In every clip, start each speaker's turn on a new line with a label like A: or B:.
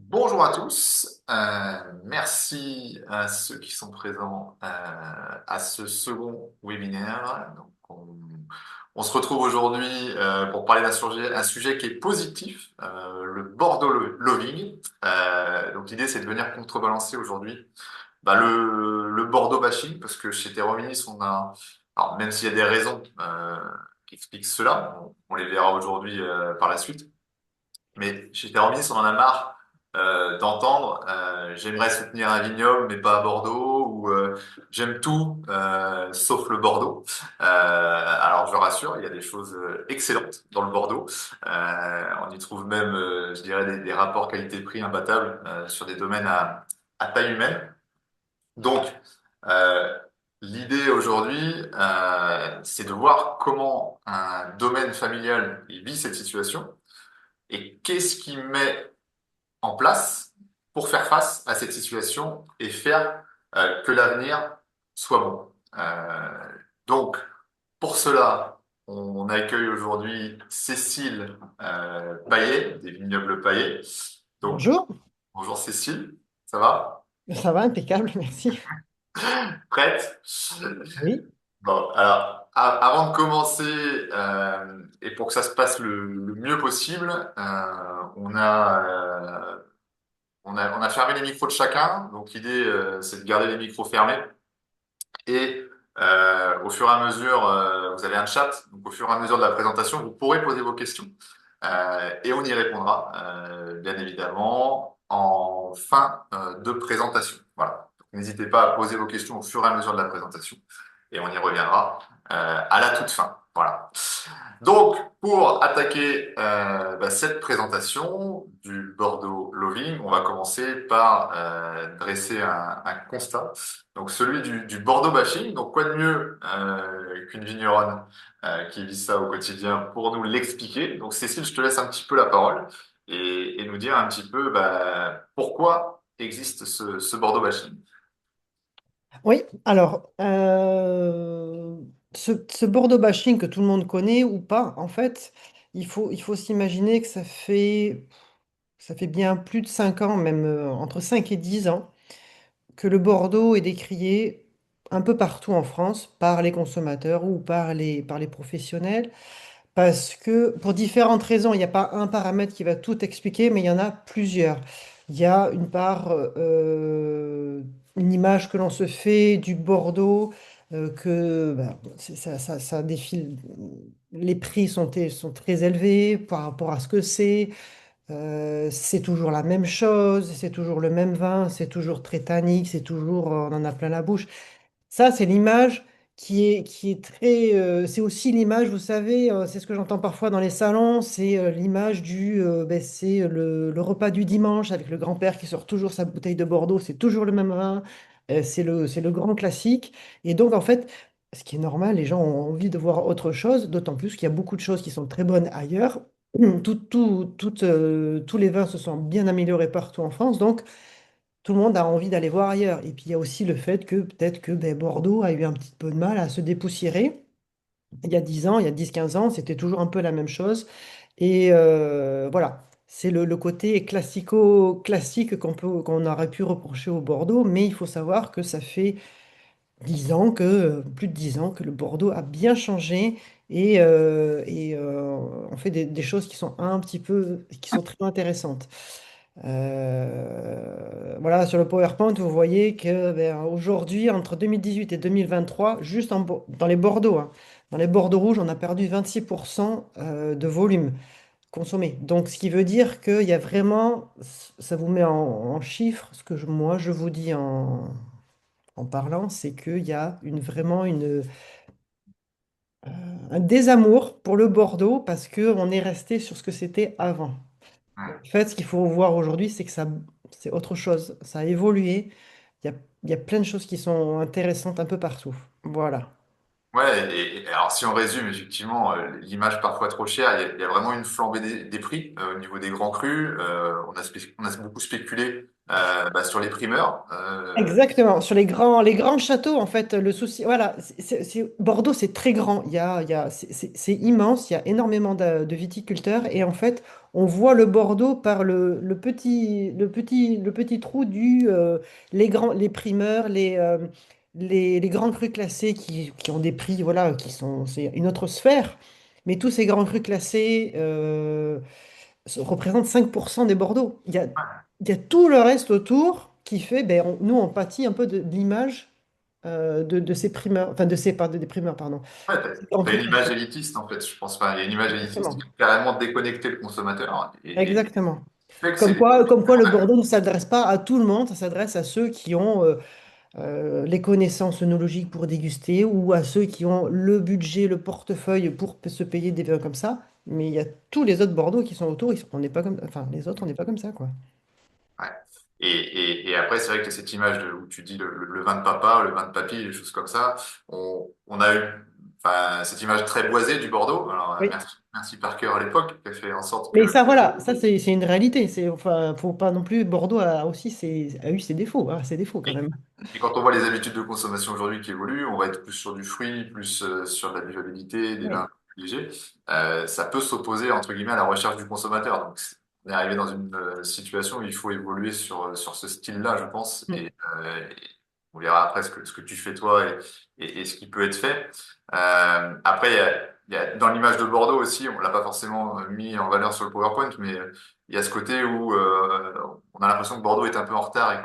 A: Bonjour à tous, merci à ceux qui sont présents à ce second webinaire. On se retrouve aujourd'hui pour parler un sujet qui est positif, le Bordeaux Loving. Donc l'idée c'est de venir contrebalancer aujourd'hui le Bordeaux bashing, parce que chez Thermominis alors même s'il y a des raisons qui expliquent cela, on les verra aujourd'hui par la suite. Mais chez Thermomis, on en a marre d'entendre j'aimerais soutenir un vignoble mais pas à Bordeaux ou j'aime tout sauf le Bordeaux. Alors je rassure, il y a des choses excellentes dans le Bordeaux. On y trouve même, je dirais, des rapports qualité-prix imbattables sur des domaines à taille humaine. Donc, euh, l'idée aujourd'hui, c'est de voir comment un domaine familial il vit cette situation et qu'est-ce qui met en place pour faire face à cette situation et faire que l'avenir soit bon. Donc, pour cela, on accueille aujourd'hui Cécile Paillet, des Vignobles Paillet. Donc,
B: Bonjour,
A: bonjour Cécile, ça va?
B: ça va, impeccable, merci.
A: Prête?
B: Oui,
A: Bon, alors, avant de commencer, et pour que ça se passe le mieux possible, on a fermé les micros de chacun, donc l'idée, c'est de garder les micros fermés. Et au fur et à mesure, vous avez un chat, donc au fur et à mesure de la présentation, vous pourrez poser vos questions. Et on y répondra, bien évidemment, en fin de présentation. Voilà. Donc, n'hésitez pas à poser vos questions au fur et à mesure de la présentation. Et on y reviendra à la toute fin. Voilà. Donc, pour attaquer cette présentation du Bordeaux Loving, on va commencer par dresser un constat. Donc, celui du Bordeaux bashing. Donc, quoi de mieux qu'une vigneronne qui vit ça au quotidien pour nous l'expliquer. Donc, Cécile, je te laisse un petit peu la parole et nous dire un petit peu pourquoi existe ce Bordeaux bashing.
B: oui, alors, ce Bordeaux bashing que tout le monde connaît ou pas, en fait, il faut s'imaginer que ça fait bien plus de 5 ans, même entre 5 et 10 ans, que le Bordeaux est décrié un peu partout en France par les consommateurs ou par les professionnels. Parce que pour différentes raisons, il n'y a pas un paramètre qui va tout expliquer, mais il y en a plusieurs. Il y a une part, une image que l'on se fait du Bordeaux, que ben, ça défile. Les prix sont très élevés par rapport à ce que c'est. C'est toujours la même chose, c'est toujours le même vin, c'est toujours très tannique, c'est toujours, on en a plein la bouche. Ça, c'est l'image qui est très. C'est aussi l'image, vous savez, c'est ce que j'entends parfois dans les salons, c'est l'image c'est le repas du dimanche avec le grand-père qui sort toujours sa bouteille de Bordeaux, c'est toujours le même vin, c'est le grand classique. Et donc, en fait, ce qui est normal, les gens ont envie de voir autre chose, d'autant plus qu'il y a beaucoup de choses qui sont très bonnes ailleurs. Tous les vins se sont bien améliorés partout en France, donc tout le monde a envie d'aller voir ailleurs. Et puis il y a aussi le fait que peut-être que Bordeaux a eu un petit peu de mal à se dépoussiérer. Il y a 10 ans, il y a 10 15 ans, c'était toujours un peu la même chose. Et voilà, c'est le côté classique qu'on aurait pu reprocher au Bordeaux, mais il faut savoir que ça fait 10 ans plus de 10 ans que le Bordeaux a bien changé et on fait des choses qui sont un petit peu, qui sont très intéressantes. Voilà, sur le PowerPoint, vous voyez que aujourd'hui, entre 2018 et 2023, juste dans les Bordeaux, hein, dans les Bordeaux rouges, on a perdu 26% de volume consommé. Donc, ce qui veut dire qu'il y a vraiment, ça vous met en chiffres, ce que moi je vous dis en parlant, c'est qu'il y a un désamour pour le Bordeaux parce qu'on est resté sur ce que c'était avant. En fait, ce qu'il faut voir aujourd'hui, c'est que c'est autre chose. Ça a évolué. Il y a, il y a plein de choses qui sont intéressantes un peu partout. Voilà.
A: Ouais, et alors si on résume effectivement l'image parfois trop chère, il y a vraiment une flambée des prix au niveau des grands crus. On a beaucoup spéculé bah, sur les primeurs.
B: Exactement, sur les grands châteaux, en fait, le souci, voilà, Bordeaux, c'est très grand, c'est immense, il y a énormément de viticulteurs, et en fait, on voit le Bordeaux par le petit trou les primeurs, les grands crus classés qui ont des prix, voilà, c'est une autre sphère, mais tous ces grands crus classés représentent 5% des Bordeaux. Il y a tout le reste autour qui fait, ben, nous, on pâtit un peu de l'image de ces primeurs, enfin des primeurs, pardon.
A: Ouais,
B: Ces grands
A: t'as
B: crus
A: une image
B: classés.
A: élitiste en fait, je pense pas. Il y a une image élitiste qui
B: Exactement.
A: a carrément déconnecté le consommateur et
B: Exactement.
A: fait que c'est
B: Comme quoi le Bordeaux ne s'adresse pas à tout le monde, ça s'adresse à ceux qui ont les connaissances œnologiques pour déguster ou à ceux qui ont le budget, le portefeuille pour se payer des vins comme ça. Mais il y a tous les autres Bordeaux qui sont autour, on n'est pas comme, enfin les autres, on n'est pas comme ça, quoi.
A: ouais. Et après, c'est vrai que cette image où tu dis le vin de papa, le vin de papy, les choses comme ça, on a eu enfin, cette image très boisée du Bordeaux. Alors,
B: Oui.
A: merci Parker à l'époque, qui a fait en sorte
B: Mais
A: que
B: ça, voilà, ça c'est une réalité. Enfin, faut pas non plus. Bordeaux a eu ses défauts, hein, ses défauts quand
A: et,
B: même.
A: et quand on voit les habitudes de consommation aujourd'hui qui évoluent, on va être plus sur du fruit, plus sur de la buvabilité, des
B: Oui.
A: vins plus légers. Ça peut s'opposer, entre guillemets, à la recherche du consommateur. Donc, on est arrivé dans une situation où il faut évoluer sur ce style-là, je pense.
B: Mm.
A: Et on verra après ce que tu fais toi et ce qui peut être fait. Après, il y a dans l'image de Bordeaux aussi, on l'a pas forcément mis en valeur sur le PowerPoint, mais il y a ce côté où on a l'impression que Bordeaux est un peu en retard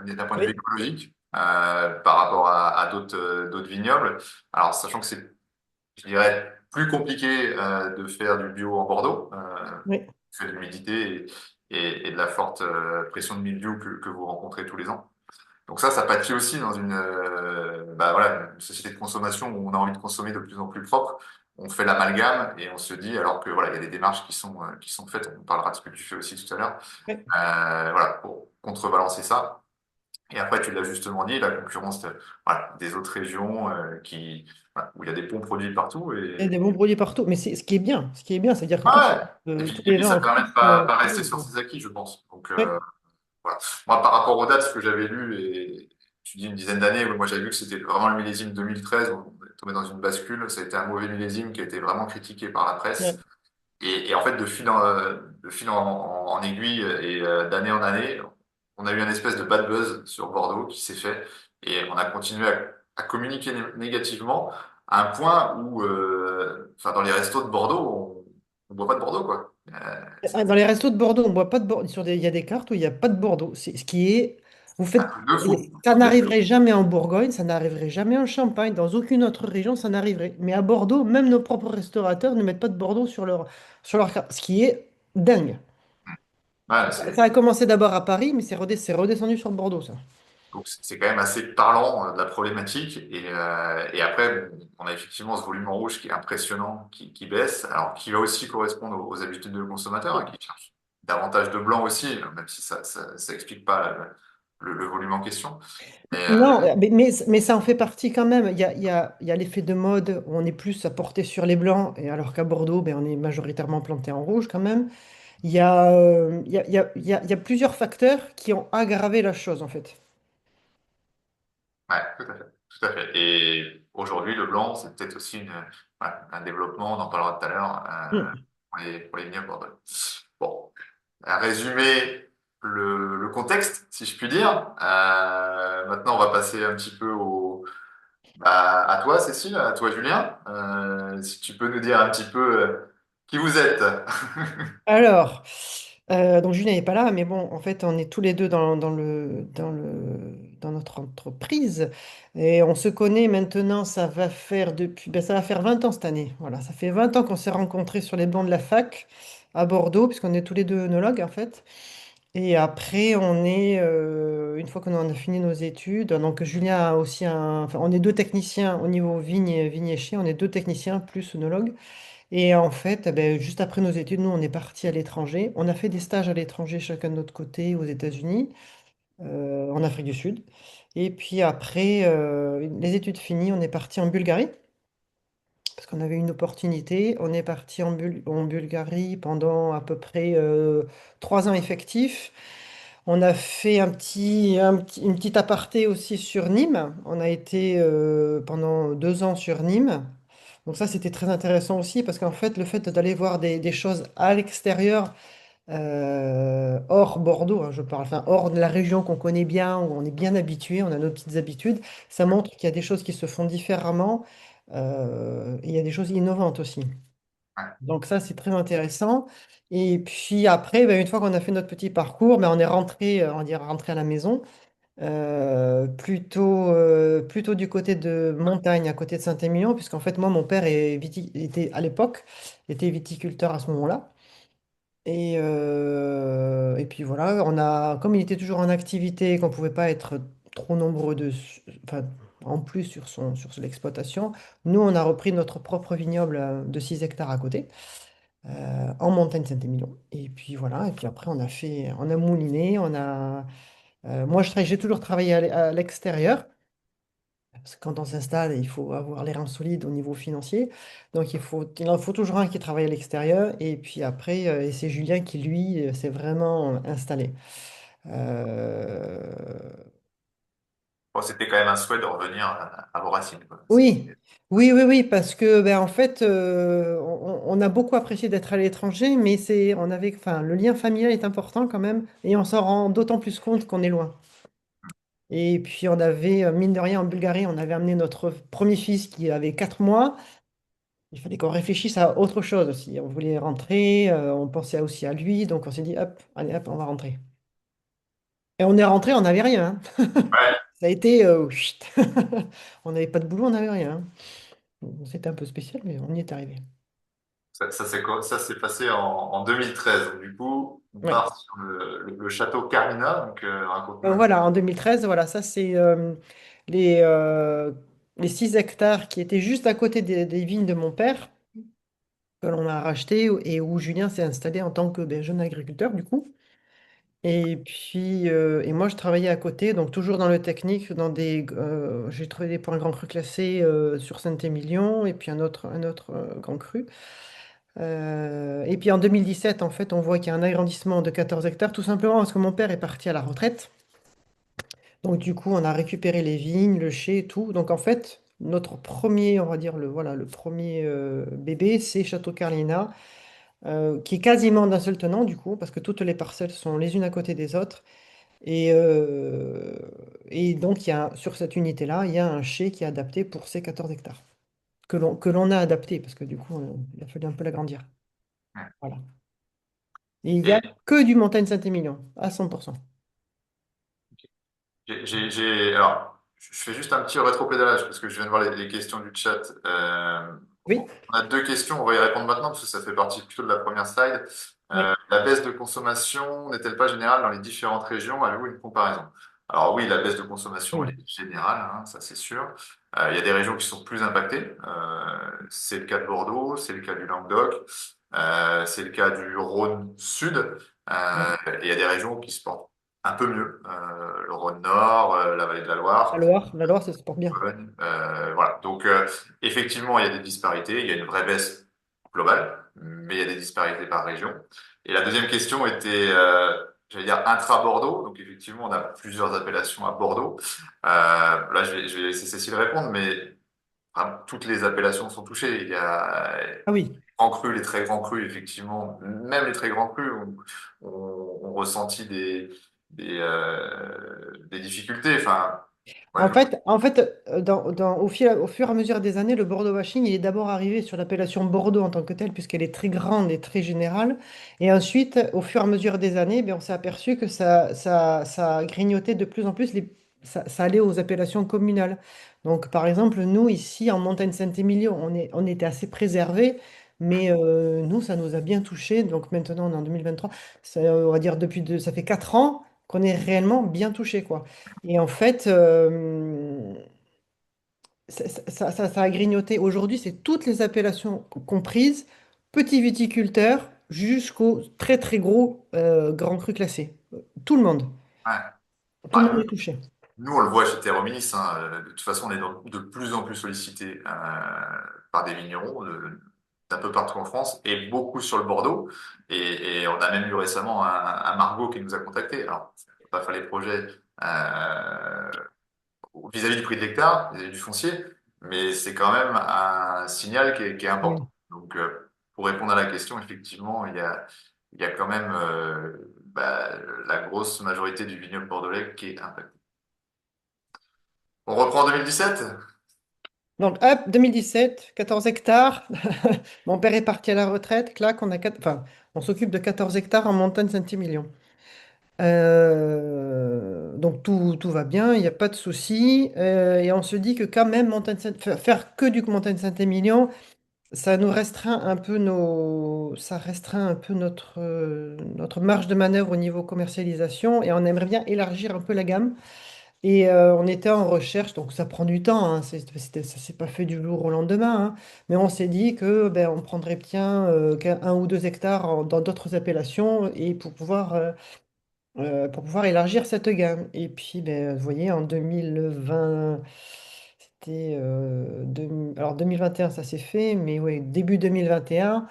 A: d'un point de vue
B: Oui.
A: écologique par rapport à d'autres vignobles. Alors, sachant que c'est, je dirais, plus compliqué de faire du bio en Bordeaux,
B: Oui.
A: du fait de l'humidité et de la forte pression de mildiou que vous rencontrez tous les ans. Donc ça pâtit aussi dans bah voilà, une société de consommation où on a envie de consommer de plus en plus propre. On fait l'amalgame et on se dit, alors que voilà, il y a des démarches qui sont faites. On parlera de ce que tu fais aussi tout à l'heure.
B: Oui.
A: Voilà, pour contrebalancer ça. Et après, tu l'as justement dit, la concurrence voilà, des autres régions voilà, où il y a des bons produits partout.
B: Il y a des bons produits partout. Mais c'est ce qui est bien. Ce qui est bien, c'est-à-dire que
A: Ouais.
B: tous
A: Et
B: les
A: puis
B: vins
A: ça
B: en
A: permet
B: France
A: de
B: sont.
A: pas rester sur ses acquis, je pense. Donc,
B: Oui.
A: voilà. Moi, par rapport aux dates, ce que j'avais lu, et tu dis une dizaine d'années, moi j'avais vu que c'était vraiment le millésime 2013, on est tombé dans une bascule, ça a été un mauvais millésime qui a été vraiment critiqué par la presse.
B: Ouais.
A: Et en fait, de fil en aiguille et d'année en année, on a eu un espèce de bad buzz sur Bordeaux qui s'est fait, et on a continué à communiquer négativement à un point où, enfin, dans les restos de Bordeaux, on boit pas de Bordeaux, quoi.
B: Ah, dans les restos de Bordeaux, on boit pas de Bordeaux. Il y a des cartes où il n'y a pas de Bordeaux. C'est ce qui est. Vous
A: Un
B: faites.
A: truc de fou.
B: Ça n'arriverait jamais en Bourgogne, ça n'arriverait jamais en Champagne, dans aucune autre région, ça n'arriverait. Mais à Bordeaux, même nos propres restaurateurs ne mettent pas de Bordeaux sur leur carte. Ce qui est dingue.
A: Ouais,
B: Ça a commencé d'abord à Paris, mais c'est redescendu sur Bordeaux, ça.
A: donc c'est quand même assez parlant de la problématique. Et après, bon, on a effectivement ce volume en rouge qui est impressionnant, qui baisse, alors qui va aussi correspondre aux habitudes de consommateurs, hein, qui cherchent davantage de blanc aussi, même si ça explique pas le volume en question. Mais
B: Non, mais ça en fait partie quand même. Il y a l'effet de mode, où on est plus à porter sur les blancs, et alors qu'à Bordeaux, ben, on est majoritairement planté en rouge quand même. Il y a plusieurs facteurs qui ont aggravé la chose, en fait.
A: ouais, tout à fait, tout à fait. Et aujourd'hui, le blanc, c'est peut-être aussi voilà, un développement, on en parlera tout à l'heure,
B: Hmm.
A: pour les vignobles bordelais. Bon, à résumer le contexte, si je puis dire. Maintenant, on va passer un petit peu bah, à toi, Cécile, à toi, Julien. Si tu peux nous dire un petit peu qui vous êtes.
B: Alors, donc Julien n'est pas là, mais bon, en fait, on est tous les deux dans notre entreprise et on se connaît maintenant, ça va faire 20 ans cette année. Voilà, ça fait 20 ans qu'on s'est rencontrés sur les bancs de la fac à Bordeaux, puisqu'on est tous les deux œnologues en fait. Et après, une fois qu'on a fini nos études, donc Julien a aussi enfin, on est deux techniciens au niveau vigne et chai, on est deux techniciens plus œnologues. Et en fait, ben, juste après nos études, nous, on est partis à l'étranger. On a fait des stages à l'étranger, chacun de notre côté, aux États-Unis, en Afrique du Sud. Et puis après, les études finies, on est parti en Bulgarie, parce qu'on avait une opportunité. On est parti en Bulgarie pendant à peu près 3 ans effectifs. On a fait une petite aparté aussi sur Nîmes. On a été pendant 2 ans sur Nîmes. Donc ça, c'était très intéressant aussi parce qu'en fait, le fait d'aller voir des choses à l'extérieur, hors Bordeaux, hein, je parle, enfin hors de la région qu'on connaît bien, où on est bien habitué, on a nos petites habitudes, ça montre qu'il y a des choses qui se font différemment et il y a des choses innovantes aussi.
A: Ouais.
B: Donc ça, c'est très intéressant. Et puis après, ben, une fois qu'on a fait notre petit parcours, ben, on est rentré, on dirait rentré à la maison, plutôt du côté de montagne, à côté de Saint-Émilion, puisqu'en fait, moi, mon père était à l'époque, était viticulteur à ce moment-là. Et puis voilà, comme il était toujours en activité, qu'on ne pouvait pas être trop nombreux enfin, en plus sur l'exploitation, nous, on a repris notre propre vignoble de 6 hectares à côté, en montagne Saint-Émilion. Et puis voilà, et puis après, on a mouliné, moi, j'ai toujours travaillé à l'extérieur. Parce que quand on s'installe, il faut avoir les reins solides au niveau financier. Donc il en faut toujours un qui travaille à l'extérieur. Et puis après, et c'est Julien qui, lui, s'est vraiment installé. Euh,
A: Bon, c'était quand même un souhait de revenir à vos racines, quoi.
B: Oui, oui, parce que ben, en fait, on a beaucoup apprécié d'être à l'étranger, mais enfin, le lien familial est important quand même, et on s'en rend d'autant plus compte qu'on est loin. Et puis on avait, mine de rien, en Bulgarie, on avait amené notre premier fils qui avait 4 mois. Il fallait qu'on réfléchisse à autre chose aussi. On voulait rentrer, on pensait aussi à lui, donc on s'est dit, hop, allez, hop, on va rentrer. Et on est rentré, on n'avait rien, hein.
A: Ouais,
B: Ça a été, chut. On n'avait pas de boulot, on n'avait rien, hein. C'était un peu spécial, mais on y est arrivé.
A: ça s'est passé en 2013. Donc, du coup, on
B: Ouais.
A: part sur le château Carmina. Donc, raconte-nous un
B: Voilà, en 2013, voilà, ça c'est les, euh, les 6 hectares qui étaient juste à côté des vignes de mon père, que l'on a racheté et où Julien s'est installé en tant que ben, jeune agriculteur, du coup. Et puis, et moi, je travaillais à côté, donc toujours dans le technique, j'ai travaillé pour un grand cru classé sur Saint-Émilion, et puis un autre grand cru. Et puis en 2017, en fait, on voit qu'il y a un agrandissement de 14 hectares, tout simplement parce que mon père est parti à la retraite. Donc du coup, on a récupéré les vignes, le chai, et tout. Donc en fait, notre premier, on va dire, voilà, le premier bébé, c'est Château Carlina, qui est quasiment d'un seul tenant, du coup, parce que toutes les parcelles sont les unes à côté des autres. Et, euh, et donc, sur cette unité-là, il y a un chai qui est adapté pour ces 14 hectares, que l'on a adapté, parce que du coup, il a fallu un peu l'agrandir.
A: peu.
B: Voilà. Et il n'y a
A: Et
B: que du Montagne Saint-Émilion, à 100%.
A: alors, je fais juste un petit rétropédalage parce que je viens de voir les questions du chat.
B: Oui,
A: On a deux questions, on va y répondre maintenant parce que ça fait partie plutôt de la première slide.
B: oui,
A: La baisse de consommation n'est-elle pas générale dans les différentes régions? Avez-vous une comparaison? Alors oui, la baisse de consommation, elle
B: oui.
A: est générale, hein, ça c'est sûr. Il y a des régions qui sont plus impactées. C'est le cas de Bordeaux, c'est le cas du Languedoc, c'est le cas du Rhône Sud.
B: Oui.
A: Et il y a des régions qui se portent un peu mieux. Le Rhône Nord, la vallée de la Loire.
B: La Loire, ça se porte bien.
A: Pologne. Voilà. Donc, effectivement, il y a des disparités. Il y a une vraie baisse globale, mais il y a des disparités par région. Et la deuxième question était, j'allais dire, intra-Bordeaux. Donc, effectivement, on a plusieurs appellations à Bordeaux. Là, je vais laisser Cécile répondre, mais enfin, toutes les appellations sont touchées. Il y a les
B: Ah oui.
A: grands crus, les très grands crus, effectivement. Même les très grands crus ont ressenti des difficultés. Enfin, ouais,
B: En fait, au fur et à mesure des années, le Bordeaux washing, il est d'abord arrivé sur l'appellation Bordeaux en tant que telle, puisqu'elle est très grande et très générale. Et ensuite, au fur et à mesure des années, ben, on s'est aperçu que ça grignotait de plus en plus, ça allait aux appellations communales. Donc, par exemple, nous, ici, en Montagne Saint-Émilion, on était assez préservés, mais nous, ça nous a bien touchés. Donc, maintenant, on est en 2023, on va dire ça fait 4 ans qu'on est réellement bien touchés, quoi. Et en fait, ça a grignoté. Aujourd'hui, c'est toutes les appellations comprises, petits viticulteurs jusqu'au très très gros grand cru classé. Tout le monde.
A: ouais.
B: Tout le monde
A: Bah,
B: est touché.
A: nous, on le voit chez Thermominis, hein, de toute façon, on est de plus en plus sollicité par des vignerons d'un peu partout en France et beaucoup sur le Bordeaux. Et on a même eu récemment un Margot qui nous a contacté. Alors, pas faire les projets euh, vis-à-vis du prix de l'hectare, vis-à-vis du foncier, mais c'est quand même un signal qui est important.
B: Oui.
A: Donc, pour répondre à la question, effectivement, il y a quand même bah, la grosse majorité du vignoble bordelais qui est impacté. On reprend en 2017?
B: Donc, hop, 2017, 14 hectares. Mon père est parti à la retraite. Clac, enfin, on s'occupe de 14 hectares en montagne Saint-Émilion. Donc, tout va bien, il n'y a pas de souci. Et on se dit que quand même, faire que du montagne Saint-Émilion, ça nous restreint un peu ça restreint un peu notre marge de manœuvre au niveau commercialisation. Et on aimerait bien élargir un peu la gamme. Et on était en recherche, donc ça prend du temps, hein, ça s'est pas fait du jour au lendemain, hein, mais on s'est dit que ben, on prendrait bien qu'un ou deux hectares dans d'autres appellations et pour pouvoir élargir cette gamme. Et puis, ben, vous voyez, en 2020, alors 2021, ça s'est fait, mais oui, début 2021,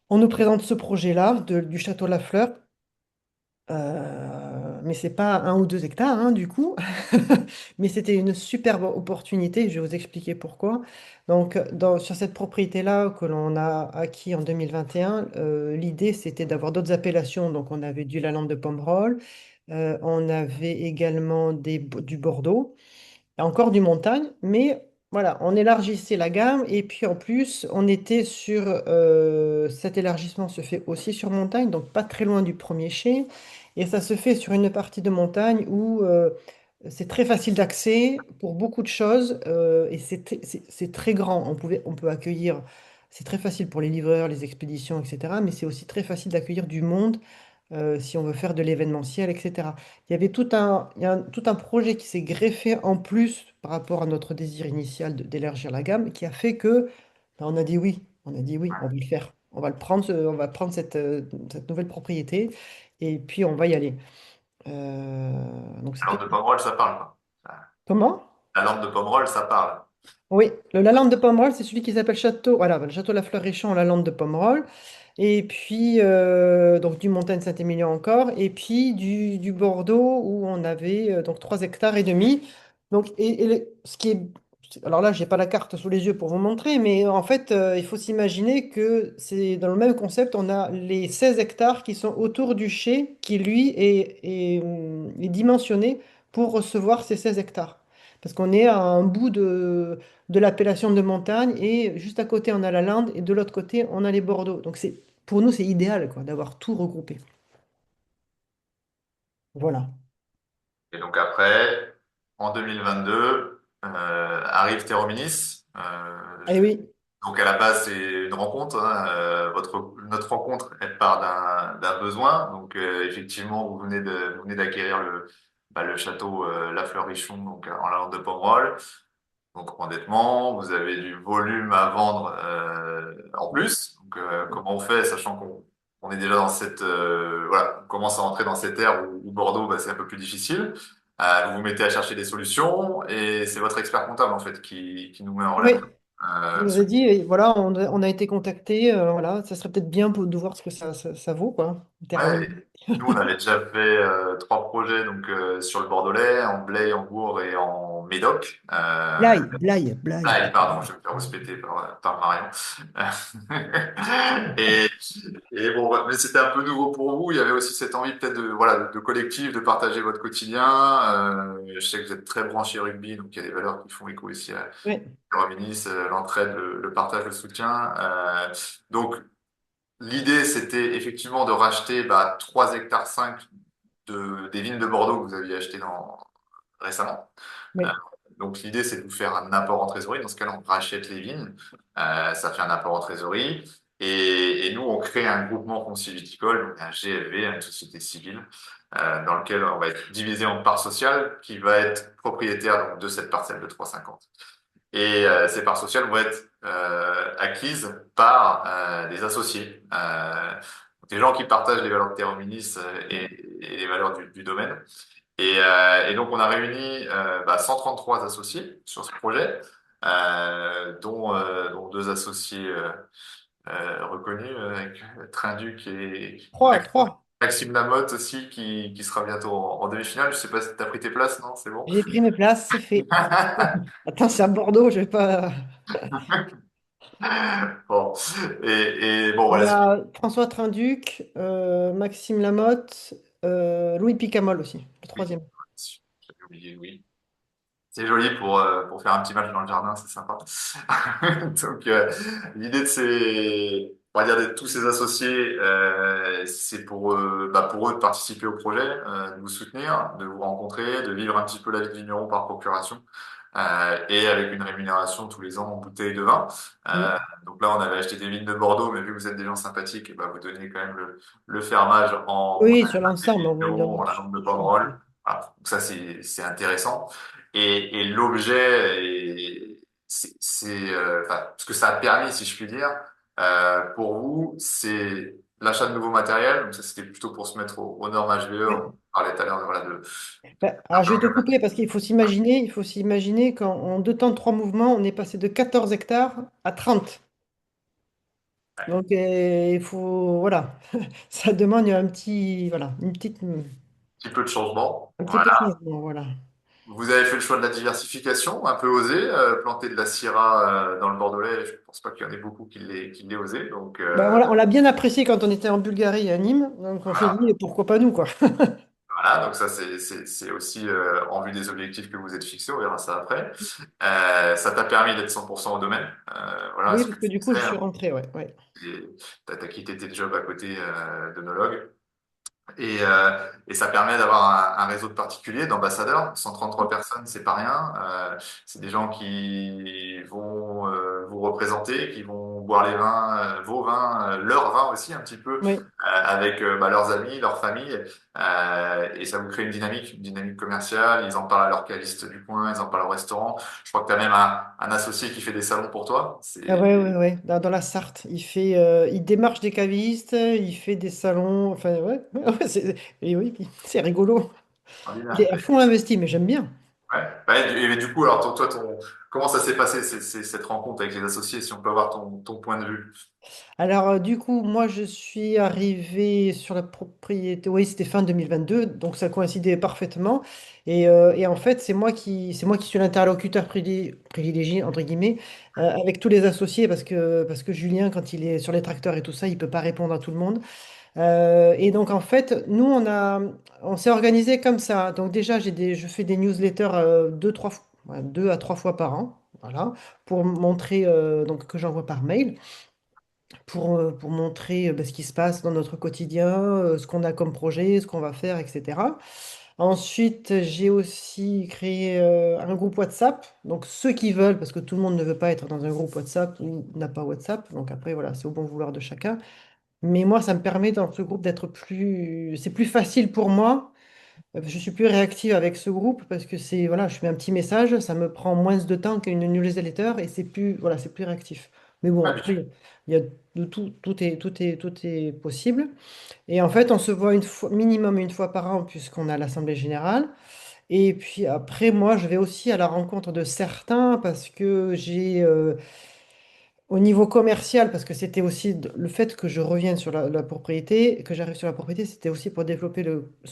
B: on nous présente ce projet-là du Château Lafleur. Mais c'est pas un ou deux hectares, hein, du coup. Mais c'était une superbe opportunité. Je vais vous expliquer pourquoi. Donc, sur cette propriété-là que l'on a acquis en 2021, l'idée c'était d'avoir d'autres appellations. Donc, on avait du Lalande de Pomerol, on avait également du Bordeaux encore du montagne, mais voilà, on élargissait la gamme et puis en plus, on était sur cet élargissement se fait aussi sur montagne, donc pas très loin du premier chai, et ça se fait sur une partie de montagne où c'est très facile d'accès pour beaucoup de choses et c'est très grand. On peut accueillir, c'est très facile pour les livreurs, les expéditions, etc. Mais c'est aussi très facile d'accueillir du monde si on veut faire de l'événementiel, etc. Il y a tout un projet qui s'est greffé en plus par rapport à notre désir initial d'élargir la gamme, qui a fait que ben, on a dit oui, on a dit oui, on va le faire. On va le prendre, on va prendre cette nouvelle propriété et puis on va y aller. Donc
A: La
B: c'était
A: lampe de Pomerol, ça parle, quoi.
B: comment?
A: La lampe de Pomerol, ça parle.
B: Oui, le Lalande de Pomerol, c'est celui qui s'appelle Château, voilà, le Château La Fleur-Richon, Lalande de Pomerol. Et puis, donc du Montagne Saint-Émilion encore, et puis du Bordeaux où on avait donc 3 hectares et demi. Donc, ce qui est. Alors là, j'ai pas la carte sous les yeux pour vous montrer, mais en fait, il faut s'imaginer que c'est dans le même concept, on a les 16 hectares qui sont autour du chai qui, lui, est dimensionné pour recevoir ces 16 hectares. Parce qu'on est à un bout de l'appellation de montagne et juste à côté on a la Lande et de l'autre côté on a les Bordeaux. Donc pour nous c'est idéal quoi, d'avoir tout regroupé. Voilà.
A: Et donc après, en 2022, arrive Thérominis.
B: Eh oui,
A: Donc à la base, c'est une rencontre, hein. Notre rencontre, elle part d'un besoin. Donc effectivement, vous venez d'acquérir le château La Fleur-Richon, donc en la Lande de Pomerol. Donc endettement, vous avez du volume à vendre en plus. Donc comment on fait, sachant qu'on est déjà dans voilà, on commence à entrer dans cette ère où Bordeaux, bah, c'est un peu plus difficile. Vous vous mettez à chercher des solutions et c'est votre expert comptable en fait qui nous met en
B: oui.
A: relation.
B: Il
A: Euh,
B: nous a dit, voilà, on a été contacté, voilà, ça serait peut-être bien de voir ce que ça vaut, quoi.
A: Ouais, et
B: Terminer.
A: nous on avait déjà fait trois projets donc sur le Bordelais, en Blaye, en Gourre et en Médoc.
B: Blaye.
A: Ah, pardon, je vais me faire respecter par Marion. Et, et bon, ouais, mais c'était un peu nouveau pour vous. Il y avait aussi cette envie peut-être voilà, de collectif, de partager votre quotidien. Je sais que vous êtes très branché rugby, donc il y a des valeurs qui font écho ici à
B: Oui,
A: l'Eurominis, l'entraide, le partage, le soutien. Donc, l'idée, c'était effectivement de racheter 3 hectares 5 des vignes de Bordeaux que vous aviez achetées récemment. Euh,
B: oui,
A: donc l'idée, c'est de vous faire un apport en trésorerie. Dans ce cas-là, on rachète les vignes. Ça fait un apport en trésorerie. Et nous, on crée un groupement foncier viticole, donc un GFV, une société civile, dans lequel on va être divisé en parts sociales, qui va être propriétaire donc, de cette parcelle de 3,50. Et ces parts sociales vont être acquises par des associés, des gens qui partagent les valeurs de Thérominis et les valeurs du domaine. Et donc, on a réuni 133 associés sur ce projet, dont deux associés reconnus, avec Trinduc et
B: trois.
A: Maxime Lamotte aussi qui sera bientôt en demi-finale. Je sais pas si tu as pris tes places, non? C'est bon?
B: J'ai pris mes places, c'est fait. Attends, c'est à Bordeaux, je vais pas.
A: Bon. Bon,
B: Il y
A: voilà.
B: a François Trinduc, Maxime Lamotte, Louis Picamol aussi, le
A: Oui,
B: troisième.
A: j'avais oublié, oui. C'est joli pour faire un petit match dans le jardin, c'est sympa. Donc, l'idée de on va dire, de tous ces associés, c'est pour eux de participer au projet, de vous soutenir, de vous rencontrer, de vivre un petit peu la vie de vigneron par procuration, et avec une rémunération tous les ans en bouteille de vin. Euh,
B: Mm.
A: donc là, on avait acheté des vignes de Bordeaux, mais vu que vous êtes des gens sympathiques, et ben, vous donnez quand même le fermage en
B: Oui, sur l'ensemble, on va dire.
A: vigneron, en la langue de Pomerol. Voilà. Donc ça, c'est intéressant. Et l'objet, enfin, ce que ça a permis, si je puis dire, pour vous, c'est l'achat de nouveaux matériels. Donc ça, c'était plutôt pour se mettre aux normes HVE.
B: Ouais.
A: On parlait tout à l'heure, voilà, de.
B: Ben, alors, je vais te couper parce qu'il faut s'imaginer qu'en 2 temps, 3 mouvements, on est passé de 14 hectares à 30. Donc, il faut, voilà, ça demande voilà,
A: Un petit peu de changement.
B: un petit peu de
A: Voilà.
B: changement, voilà.
A: Vous avez fait le choix de la diversification, un peu osé, planter de la Syrah dans le Bordelais. Je pense pas qu'il y en ait beaucoup qui l'aient osé. Donc
B: Ben, voilà, on l'a bien apprécié quand on était en Bulgarie et à Nîmes, donc on s'est
A: voilà.
B: dit, pourquoi pas nous, quoi.
A: Voilà, donc ça c'est aussi en vue des objectifs que vous êtes fixés, on verra ça après. Ça t'a permis d'être 100% au domaine, voilà
B: Oui,
A: ce que
B: parce que
A: tu
B: du coup, je
A: disais,
B: suis
A: hein.
B: rentré, ouais, ouais.
A: T'as quitté tes jobs à côté d'œnologue. Et ça permet d'avoir un réseau de particuliers, d'ambassadeurs. 133 personnes, c'est pas rien. C'est des gens qui vont vous représenter, qui vont boire les vins, vos vins, leurs vins aussi un petit peu,
B: Oui.
A: avec leurs amis, leurs familles. Et ça vous crée une dynamique commerciale. Ils en parlent à leurs cavistes du coin, ils en parlent au restaurant. Je crois que tu as même un associé qui fait des salons pour toi.
B: Ah ouais,
A: C'est
B: ouais, ouais. Dans la Sarthe, il démarche des cavistes, il fait des salons, enfin, ouais, ouais, et oui, c'est rigolo. Il est
A: extraordinaire.
B: à fond investi, mais j'aime bien.
A: Ouais. Et du coup, alors toi, comment ça s'est passé cette rencontre avec les associés, si on peut avoir ton point de vue?
B: Alors, du coup, moi, je suis arrivée sur la propriété, oui, c'était fin 2022, donc ça coïncidait parfaitement. Et en fait, c'est moi qui suis l'interlocuteur privilégié, entre guillemets, avec tous les associés, parce que Julien, quand il est sur les tracteurs et tout ça, il peut pas répondre à tout le monde. Et donc, en fait, nous, on s'est organisé comme ça. Donc, déjà, je fais des newsletters 2 à 3 fois par an, voilà, pour montrer donc, que j'envoie par mail pour montrer bah, ce qui se passe dans notre quotidien, ce qu'on a comme projet, ce qu'on va faire, etc. Ensuite, j'ai aussi créé un groupe WhatsApp. Donc, ceux qui veulent, parce que tout le monde ne veut pas être dans un groupe WhatsApp ou n'a pas WhatsApp. Donc, après, voilà, c'est au bon vouloir de chacun. Mais moi, ça me permet dans ce groupe d'être plus. C'est plus facile pour moi. Je suis plus réactive avec ce groupe parce que voilà, je mets un petit message, ça me prend moins de temps qu'une newsletter et voilà, c'est plus réactif. Mais bon,
A: Ouais,
B: après, il y a de tout, tout est possible. Et en fait, on se voit minimum une fois par an puisqu'on a l'Assemblée générale. Et puis après, moi, je vais aussi à la rencontre de certains parce que au niveau commercial, parce que c'était aussi le fait que je revienne sur la propriété, que j'arrive sur la propriété, c'était aussi pour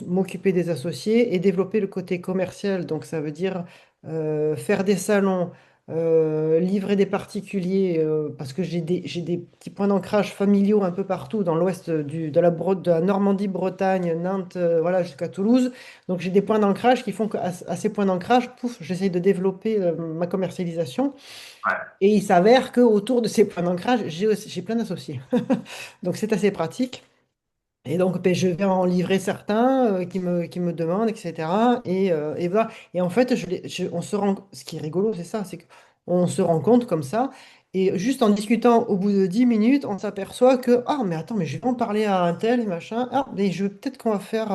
B: m'occuper des associés et développer le côté commercial. Donc ça veut dire faire des salons, livrer des particuliers, parce que j'ai des petits points d'ancrage familiaux un peu partout dans l'ouest de la Normandie, Bretagne, Nantes, voilà, jusqu'à Toulouse. Donc j'ai des points d'ancrage qui font qu'à ces points d'ancrage, pouf, j'essaye de développer ma commercialisation.
A: ouais,
B: Et il s'avère qu'autour de ces points d'ancrage, j'ai plein d'associés. Donc c'est assez pratique. Et donc ben, je vais en livrer certains qui me demandent, etc. Et voilà. Et en fait, ce qui est rigolo, c'est ça, c'est qu'on se rend compte comme ça. Et juste en discutant au bout de 10 minutes, on s'aperçoit que, ah, mais attends, mais je vais en parler à un tel et machin. Ah, mais peut-être qu'on va faire.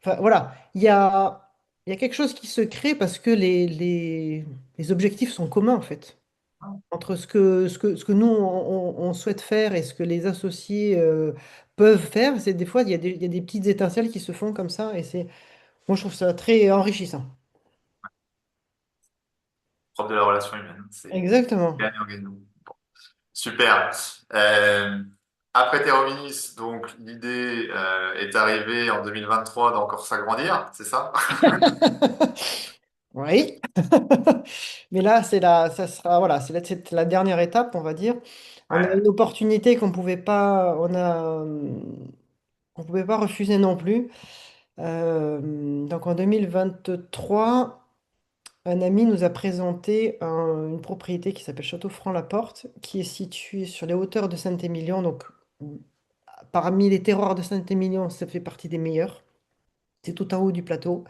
B: Enfin, voilà. Il y a quelque chose qui se crée parce que les objectifs sont communs, en fait entre ce que nous, on souhaite faire et ce que les associés peuvent faire, c'est des fois, il y a des petites étincelles qui se font comme ça, moi, je trouve ça très enrichissant.
A: propre de la relation humaine. C'est
B: Exactement.
A: gagnant-gagnant. Super. Euh, après Terminus, donc l'idée est arrivée en 2023 d'encore s'agrandir, c'est ça?
B: Oui. Mais là, ça sera, voilà, c'est la dernière étape, on va dire. On a
A: Ouais.
B: une opportunité on pouvait pas refuser non plus. Donc en 2023, un ami nous a présenté une propriété qui s'appelle Château Franc-la-Porte, qui est située sur les hauteurs de Saint-Émilion. Donc parmi les terroirs de Saint-Émilion, ça fait partie des meilleurs. C'est tout en haut du plateau.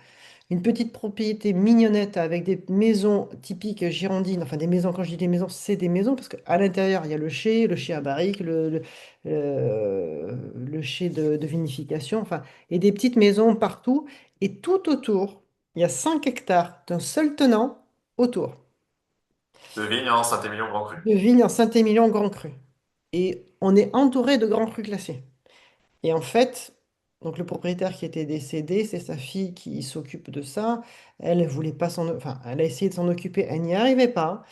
B: Une petite propriété mignonnette avec des maisons typiques girondines. Enfin, des maisons, quand je dis des maisons, c'est des maisons parce qu'à l'intérieur, il y a le chai à barrique, le chai de vinification, enfin, et des petites maisons partout. Et tout autour, il y a 5 hectares d'un seul tenant autour
A: De Vignes, Saint-Émilion, Grand Cru.
B: de vignes en Saint-Émilion Grand Cru. Et on est entouré de grands crus classés. Et en fait, donc le propriétaire qui était décédé, c'est sa fille qui s'occupe de ça. Elle voulait pas enfin, elle a essayé de s'en occuper, elle n'y arrivait pas.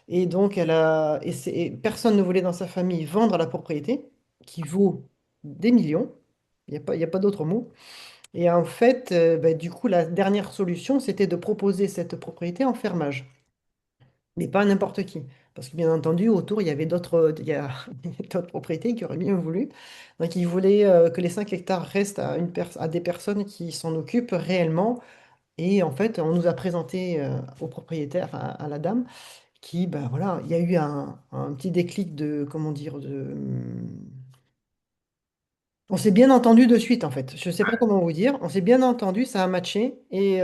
B: Et donc et personne ne voulait dans sa famille vendre la propriété, qui vaut des millions. Il y a pas d'autre mot. Et en fait, bah, du coup, la dernière solution, c'était de proposer cette propriété en fermage, mais pas à n'importe qui. Parce que bien entendu, autour, il y a d'autres propriétés qui auraient bien voulu. Donc, ils voulaient que les 5 hectares restent à des personnes qui s'en occupent réellement. Et en fait, on nous a présenté au propriétaire, enfin, à la dame, qui, ben voilà, il y a eu un petit déclic de, comment dire, on s'est bien entendu de suite, en fait. Je ne sais pas comment vous dire. On s'est bien entendu, ça a matché. Et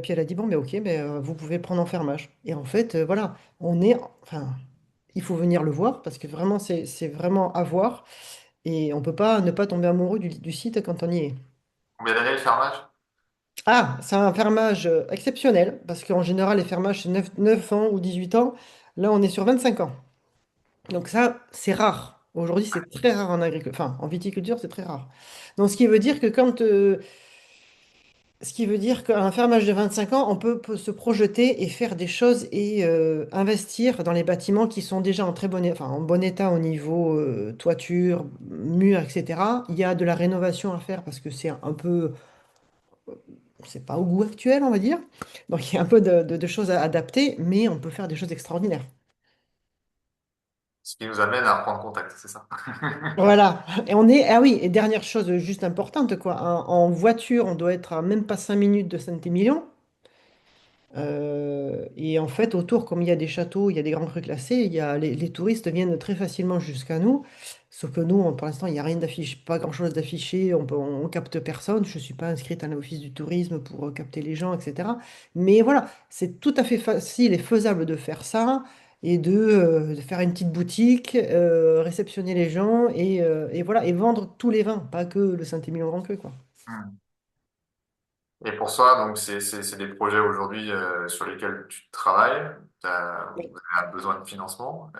B: puis elle a dit, bon, mais ok, mais, vous pouvez prendre en fermage. Et en fait, voilà, enfin, il faut venir le voir parce que vraiment, c'est vraiment à voir. Et on peut pas ne pas tomber amoureux du site quand on y est.
A: Combien d'années le fermage?
B: Ah, c'est un fermage exceptionnel parce qu'en général, les fermages, c'est 9 ans ou 18 ans. Là, on est sur 25 ans. Donc ça, c'est rare. Aujourd'hui, c'est très rare en agriculture. Enfin, en viticulture, c'est très rare. Donc, ce qui veut dire qu'à un fermage de 25 ans, peut se projeter et faire des choses et investir dans les bâtiments qui sont déjà en bon état au niveau toiture, murs, etc. Il y a de la rénovation à faire parce que c'est pas au goût actuel, on va dire. Donc il y a un peu de choses à adapter, mais on peut faire des choses extraordinaires.
A: Ce qui nous amène à reprendre contact, c'est ça?
B: Voilà. Ah oui, et dernière chose juste importante, quoi. En voiture, on doit être à même pas 5 minutes de Saint-Émilion. Et en fait, autour, comme il y a des châteaux, il y a des grands crus classés, les touristes viennent très facilement jusqu'à nous. Sauf que nous, pour l'instant, il n'y a rien d'affiché, pas grand-chose d'affiché, on capte personne. Je ne suis pas inscrite à l'office du tourisme pour capter les gens, etc. Mais voilà, c'est tout à fait facile et faisable de faire ça et de faire une petite boutique, réceptionner les gens et voilà, et vendre tous les vins, pas que le Saint-Émilion Grand Cru, quoi.
A: Hmm. Et pour ça, donc c'est des projets aujourd'hui sur lesquels tu travailles.
B: Oui.
A: Vous avez besoin de financement,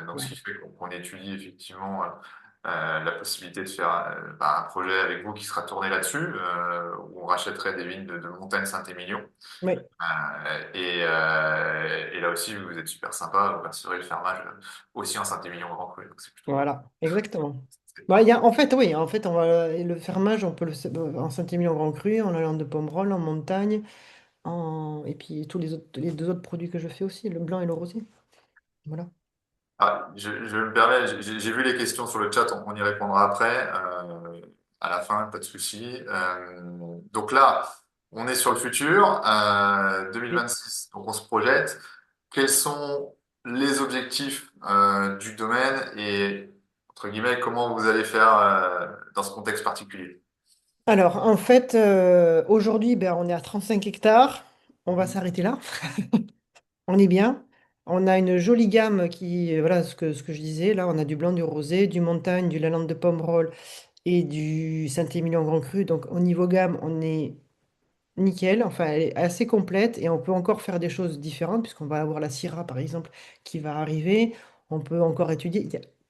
A: donc ce qui
B: Ouais.
A: fait qu'on étudie effectivement la possibilité de faire un projet avec vous qui sera tourné là-dessus, où on rachèterait des vignes de Montagne Saint-Émilion.
B: Oui,
A: Et là aussi, vous êtes super sympa, vous assurez le fermage aussi en Saint-Émilion Grand Cru, donc c'est plutôt
B: voilà, exactement.
A: c'est
B: Bah,
A: parfait.
B: en fait, oui, en fait, le fermage, on peut en Saint-Émilion Grand Cru, en allant de Pomerol, en montagne, et puis les deux autres produits que je fais aussi, le blanc et le rosé. Voilà.
A: Ah, je me permets, j'ai vu les questions sur le chat, on y répondra après, à la fin, pas de souci. Donc là, on est sur le futur,
B: Oui.
A: 2026, donc on se projette. Quels sont les objectifs du domaine et, entre guillemets, comment vous allez faire dans ce contexte particulier?
B: Alors, en fait, aujourd'hui, ben, on est à 35 hectares. On va
A: Mhm.
B: s'arrêter là. On est bien. On a une jolie gamme voilà ce que je disais. Là, on a du blanc, du rosé, du montagne, du Lalande de Pomerol et du Saint-Émilion Grand Cru. Donc, au niveau gamme, on est nickel, enfin elle est assez complète et on peut encore faire des choses différentes puisqu'on va avoir la Syrah par exemple qui va arriver, on peut encore étudier.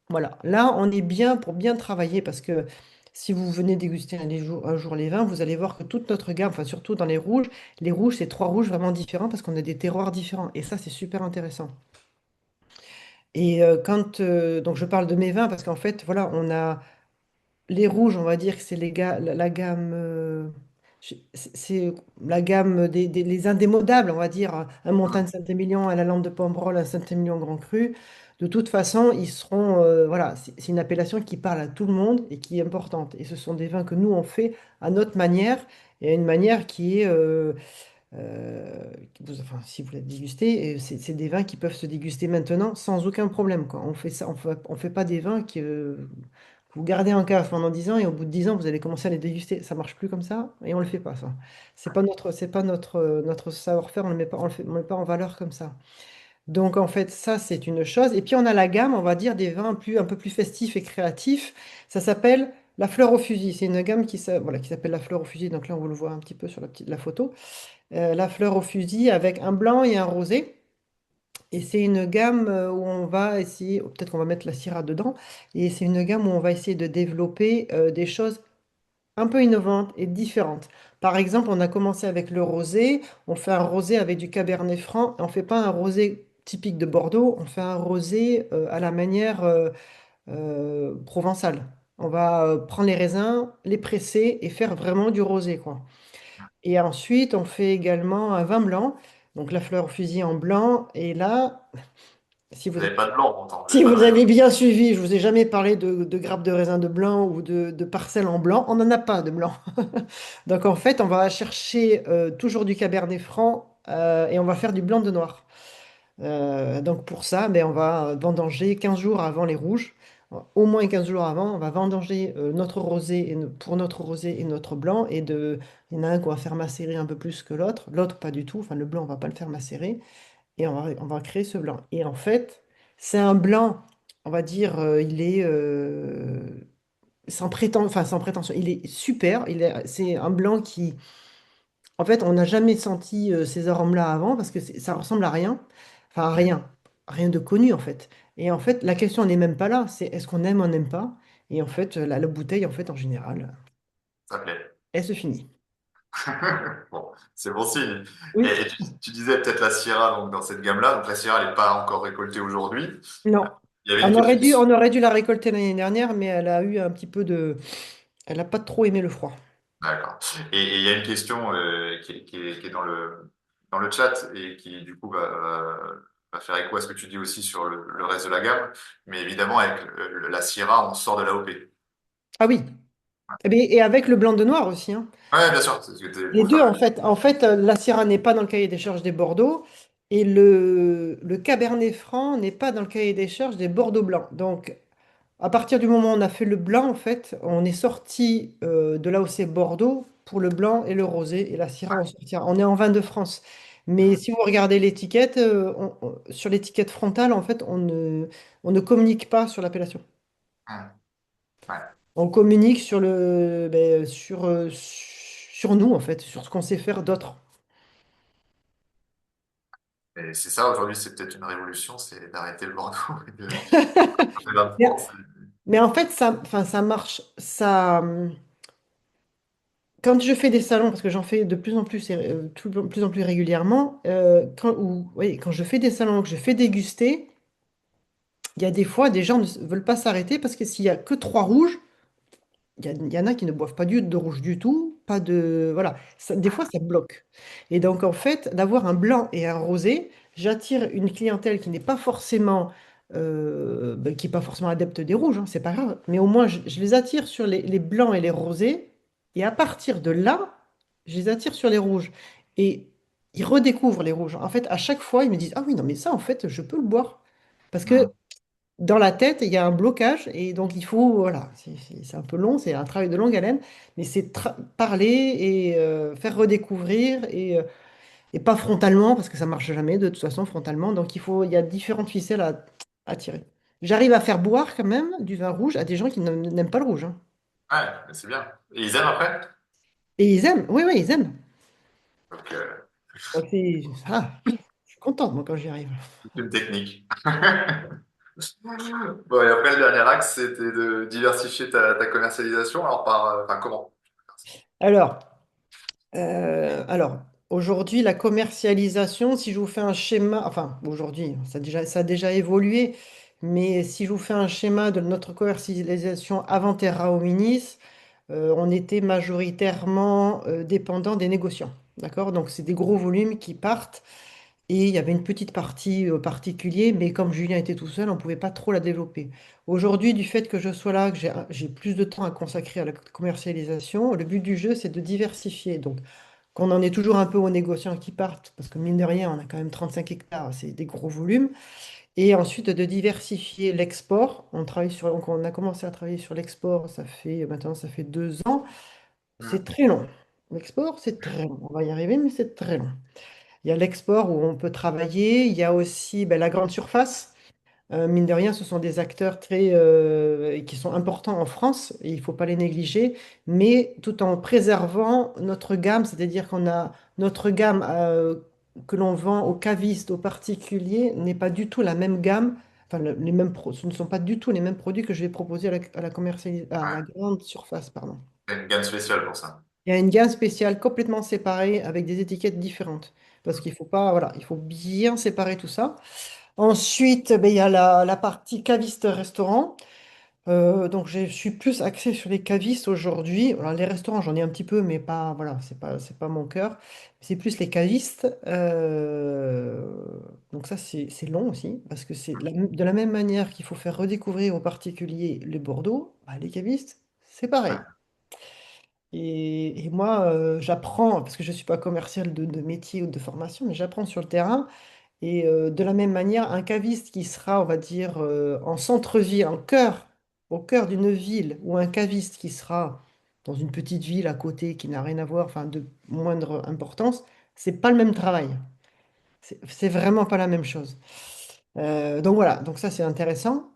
B: Voilà, là on est bien pour bien travailler parce que si vous venez déguster un jour les vins, vous allez voir que toute notre gamme, enfin surtout dans les rouges c'est trois rouges vraiment différents parce qu'on a des terroirs différents et ça c'est super intéressant. Et donc je parle de mes vins parce qu'en fait voilà, les rouges, on va dire que c'est la gamme, c'est la gamme les indémodables, on va dire. Un Montagne Saint-Émilion, un La Lampe de Pomerol, un Saint-Émilion Grand Cru. De toute façon, ils seront, voilà, c'est une appellation qui parle à tout le monde et qui est importante. Et ce sont des vins que nous, on fait à notre manière et à une manière qui est, enfin, si vous la dégustez, c'est des vins qui peuvent se déguster maintenant sans aucun problème, quoi. On fait ça, on fait pas des vins que vous gardez en cave pendant 10 ans et au bout de 10 ans, vous allez commencer à les déguster. Ça marche plus comme ça et on le fait pas, ça. C'est pas notre savoir-faire, on le met pas, on le met pas en valeur comme ça. Donc, en fait, ça, c'est une chose. Et puis, on a la gamme, on va dire, des vins un peu plus festifs et créatifs. Ça s'appelle la fleur au fusil. C'est une gamme voilà, qui s'appelle la fleur au fusil. Donc là, on vous le voit un petit peu sur la photo. La fleur au fusil avec un blanc et un rosé. Et c'est une gamme où on va essayer, peut-être qu'on va mettre la Syrah dedans, et c'est une gamme où on va essayer de développer des choses un peu innovantes et différentes. Par exemple, on a commencé avec le rosé, on fait un rosé avec du Cabernet Franc, et on fait pas un rosé typique de Bordeaux, on fait un rosé à la manière provençale. On va prendre les raisins, les presser et faire vraiment du rosé, quoi. Et ensuite, on fait également un vin blanc, donc la fleur au fusil en blanc. Et là, si
A: Vous
B: vous,
A: n'avez pas de blanc, pourtant. Vous
B: si
A: n'avez pas de
B: vous
A: raisin.
B: avez bien suivi, je vous ai jamais parlé de grappes de raisin de blanc ou de parcelles en blanc. On n'en a pas de blanc. Donc en fait, on va chercher toujours du cabernet franc et on va faire du blanc de noir. Donc pour ça, ben, on va vendanger 15 jours avant les rouges. Au moins 15 jours avant, on va vendanger notre rosé pour notre rosé et notre blanc. Il y en a un qu'on va faire macérer un peu plus que l'autre. L'autre, pas du tout. Enfin, le blanc, on va pas le faire macérer. Et on va créer ce blanc. Et en fait, c'est un blanc, on va dire, il est enfin, sans prétention. Il est super. C'est un blanc qui, en fait, on n'a jamais senti ces arômes-là avant parce que ça ressemble à rien. Enfin, à rien. Rien de connu, en fait. Et en fait, la question n'est même pas là. C'est est-ce qu'on aime ou on n'aime pas? Et en fait, la bouteille, en fait, en général,
A: Ça plaît.
B: elle se finit.
A: Bon, c'est bon signe.
B: Oui.
A: Et tu disais peut-être la Syrah donc, dans cette gamme-là. Donc la Syrah, elle n'est pas encore récoltée aujourd'hui.
B: Non.
A: Il y avait une
B: On aurait
A: question.
B: dû, on aurait dû la récolter l'année dernière, mais elle a eu un petit peu de... Elle n'a pas trop aimé le froid.
A: D'accord. Et il y a une question qui est dans le chat et qui du coup va faire écho à ce que tu dis aussi sur le reste de la gamme. Mais évidemment, avec la Syrah, on sort de l'AOP.
B: Ah oui. Et avec le blanc de noir aussi, hein.
A: Ouais, bien sûr, c'est ce que tu
B: Les
A: pour
B: deux,
A: faire
B: en
A: le.
B: fait. En fait, la Syrah n'est pas dans le cahier des charges des Bordeaux et le Cabernet Franc n'est pas dans le cahier des charges des Bordeaux blancs. Donc, à partir du moment où on a fait le blanc, en fait, on est sorti de l'AOC Bordeaux pour le blanc et le rosé. Et la Syrah, on sortira. On est en vin de France. Mais si vous regardez l'étiquette, sur l'étiquette frontale, en fait, on ne communique pas sur l'appellation.
A: Hum, ouais.
B: On communique sur nous, en fait, sur ce qu'on sait faire d'autre.
A: Et c'est ça, aujourd'hui, c'est peut-être une révolution, c'est d'arrêter le Bordeaux et de faire la
B: Mais,
A: France.
B: mais en fait, enfin, ça marche. Quand je fais des salons, parce que j'en fais de plus en plus, de plus en plus régulièrement, oui, quand je fais des salons, que je fais déguster, il y a des fois, des gens ne veulent pas s'arrêter parce que s'il y a que trois rouges, il y en a qui ne boivent pas de rouge du tout, pas de... Voilà, des fois ça bloque. Et donc en fait, d'avoir un blanc et un rosé, j'attire une clientèle qui n'est pas forcément, qui est pas forcément adepte des rouges, hein, c'est pas grave, mais au moins je les attire sur les blancs et les rosés, et à partir de là, je les attire sur les rouges. Et ils redécouvrent les rouges. En fait, à chaque fois, ils me disent, ah oui, non, mais ça, en fait, je peux le boire. Parce que
A: Hum,
B: dans la tête, il y a un blocage et donc il faut, voilà, c'est un peu long, c'est un travail de longue haleine, mais c'est parler et faire redécouvrir et pas frontalement parce que ça marche jamais de toute façon frontalement. Donc il y a différentes ficelles à tirer. J'arrive à faire boire quand même du vin rouge à des gens qui n'aiment pas le rouge, hein.
A: ouais, mais c'est bien. Et ils aiment après?
B: Et ils aiment, oui, oui, ils aiment.
A: Donc,
B: Donc je suis contente moi quand j'y arrive.
A: c'est une technique. Bon, et après, le dernier axe, c'était de diversifier ta commercialisation. Alors, enfin, comment?
B: Alors, alors, aujourd'hui, la commercialisation, si je vous fais un schéma, enfin, aujourd'hui, ça a déjà évolué, Mais si je vous fais un schéma de notre commercialisation avant Terra Hominis, on était majoritairement dépendant des négociants. D'accord? Donc, c'est des gros volumes qui partent. Et il y avait une petite partie particulier, mais comme Julien était tout seul, on ne pouvait pas trop la développer. Aujourd'hui, du fait que je sois là, que j'ai plus de temps à consacrer à la commercialisation, le but du jeu, c'est de diversifier. Donc, qu'on en est toujours un peu aux négociants qui partent, parce que mine de rien, on a quand même 35 hectares, c'est des gros volumes. Et ensuite, de diversifier l'export. Donc on a commencé à travailler sur l'export, maintenant, ça fait 2 ans. C'est
A: Hmm.
B: très long. L'export, c'est très long. On va y arriver, mais c'est très long. Il y a l'export où on peut travailler. Il y a aussi ben, la grande surface. Mine de rien, ce sont des acteurs qui sont importants en France et il ne faut pas les négliger, mais tout en préservant notre gamme, c'est-à-dire qu'on a notre gamme que l'on vend aux cavistes, aux particuliers, n'est pas du tout la même gamme. Enfin, ce ne sont pas du tout les mêmes produits que je vais proposer à la
A: Ouais.
B: grande surface, pardon.
A: Il y a une gamme spéciale pour ça.
B: Il y a une gamme spéciale complètement séparée avec des étiquettes différentes. Parce qu'il faut pas, voilà, il faut bien séparer tout ça. Ensuite, ben, il y a la partie caviste-restaurant. Donc, je suis plus axée sur les cavistes aujourd'hui. Alors, les restaurants, j'en ai un petit peu, mais pas, voilà, c'est pas mon cœur. C'est plus les cavistes. Donc, ça, c'est long aussi, parce que de la même manière qu'il faut faire redécouvrir aux particuliers les Bordeaux, bah, les cavistes, c'est pareil.
A: Ouais.
B: Et moi, j'apprends, parce que je ne suis pas commercial de métier ou de formation, mais j'apprends sur le terrain. Et de la même manière, un caviste qui sera, on va dire, en centre-ville, au cœur d'une ville, ou un caviste qui sera dans une petite ville à côté qui n'a rien à voir, enfin de moindre importance, c'est pas le même travail. C'est vraiment pas la même chose. Donc voilà, donc ça c'est intéressant.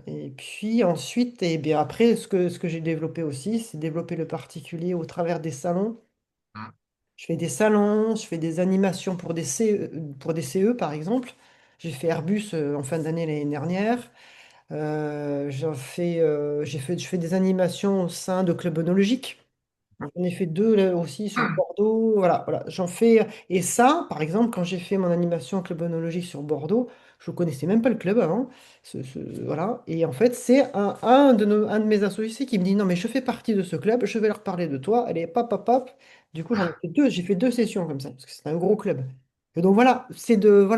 B: Et puis ensuite, et bien après, ce que j'ai développé aussi, c'est développer le particulier au travers des salons.
A: Hmm.
B: Je fais des salons, je fais des animations pour des CE par exemple. J'ai fait Airbus en fin d'année l'année dernière. Je fais des animations au sein de clubs œnologiques. J'en ai fait deux là, aussi sur Bordeaux. Voilà, voilà, j'en fais. Et ça, par exemple, quand j'ai fait mon animation club œnologique sur Bordeaux, je ne connaissais même pas le club avant. Voilà. Et en fait, c'est un de mes associés qui me dit, non, mais je fais partie de ce club, je vais leur parler de toi. Allez, pop, pop, pop. Du coup, j'en ai fait deux. J'ai fait deux sessions comme ça, parce que c'est un gros club. Et donc voilà, c'est de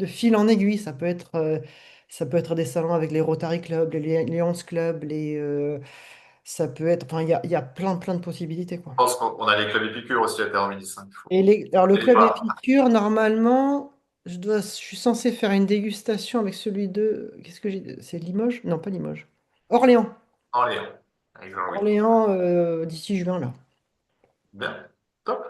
B: fil en aiguille. Ça peut être des salons avec les Rotary Club, les Lions Club, ça peut être, enfin, il y a plein, plein de possibilités,
A: Je
B: quoi.
A: pense qu'on a les clubs épicures aussi à Termini 5. Il faut.
B: Alors, le
A: Et
B: club
A: pas.
B: épicure, normalement, je suis censé faire une dégustation avec celui de. Qu'est-ce que j'ai? C'est Limoges? Non, pas Limoges. Orléans.
A: En Léon. Avec Jean-Louis.
B: Orléans, d'ici juin, là.
A: Bien. Top.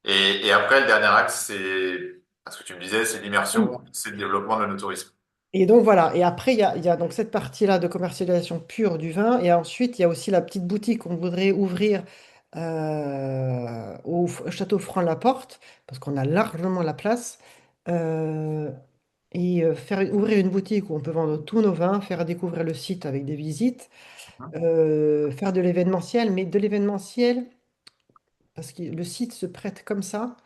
A: Et après, le dernier axe, c'est, parce que tu me disais, c'est l'immersion,
B: Oui.
A: c'est le développement de l'œnotourisme.
B: Et donc voilà, et après il y a donc cette partie-là de commercialisation pure du vin, et ensuite il y a aussi la petite boutique qu'on voudrait ouvrir au Château Franc-la-Porte, parce qu'on a largement la place, euh, et ouvrir une boutique où on peut vendre tous nos vins, faire découvrir le site avec des visites,
A: Mhm.
B: faire de l'événementiel, mais de l'événementiel, parce que le site se prête comme ça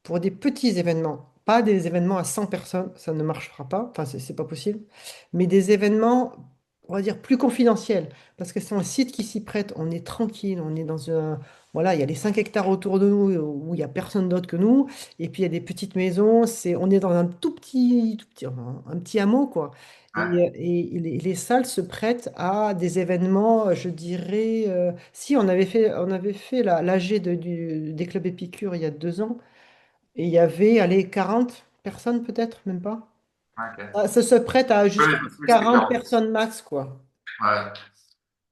B: pour des petits événements, pas des événements à 100 personnes, ça ne marchera pas, enfin c'est pas possible, mais des événements, on va dire, plus confidentiels, parce que c'est un site qui s'y prête, on est tranquille, on est dans un... Voilà, il y a les 5 hectares autour de nous où il n'y a personne d'autre que nous, et puis il y a des petites maisons, on est dans un tout petit, un petit hameau, quoi.
A: Ouais.
B: Et les salles se prêtent à des événements, je dirais, si on avait fait l'AG des clubs Épicure il y a 2 ans, et il y avait, allez, 40 personnes peut-être, même pas.
A: Ok.
B: Ça se prête à
A: Oui,
B: jusqu'à
A: je sais que c'était
B: 40
A: 40.
B: personnes max, quoi,
A: Ouais.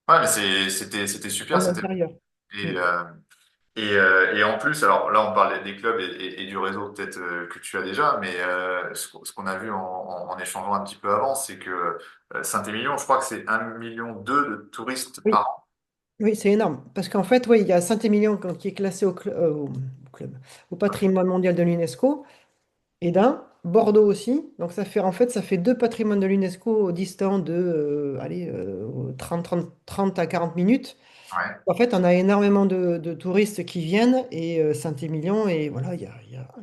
A: Ouais, mais c'était super,
B: en
A: c'était.
B: intérieur.
A: Et,
B: Mm.
A: euh, et en plus, alors là, on parle des clubs et du réseau peut-être que tu as déjà, mais ce qu'on a vu en échangeant un petit peu avant, c'est que Saint-Émilion, je crois que c'est 1,2 million de touristes
B: Oui,
A: par an.
B: oui, c'est énorme. Parce qu'en fait, oui, il y a Saint-Émilion qui est classé au patrimoine mondial de l'UNESCO, et Bordeaux aussi. Donc en fait, ça fait deux patrimoines de l'UNESCO distants de allez, 30 à 40 minutes.
A: Ouais.
B: En fait, on a énormément de touristes qui viennent et Saint-Émilion, et voilà, il y a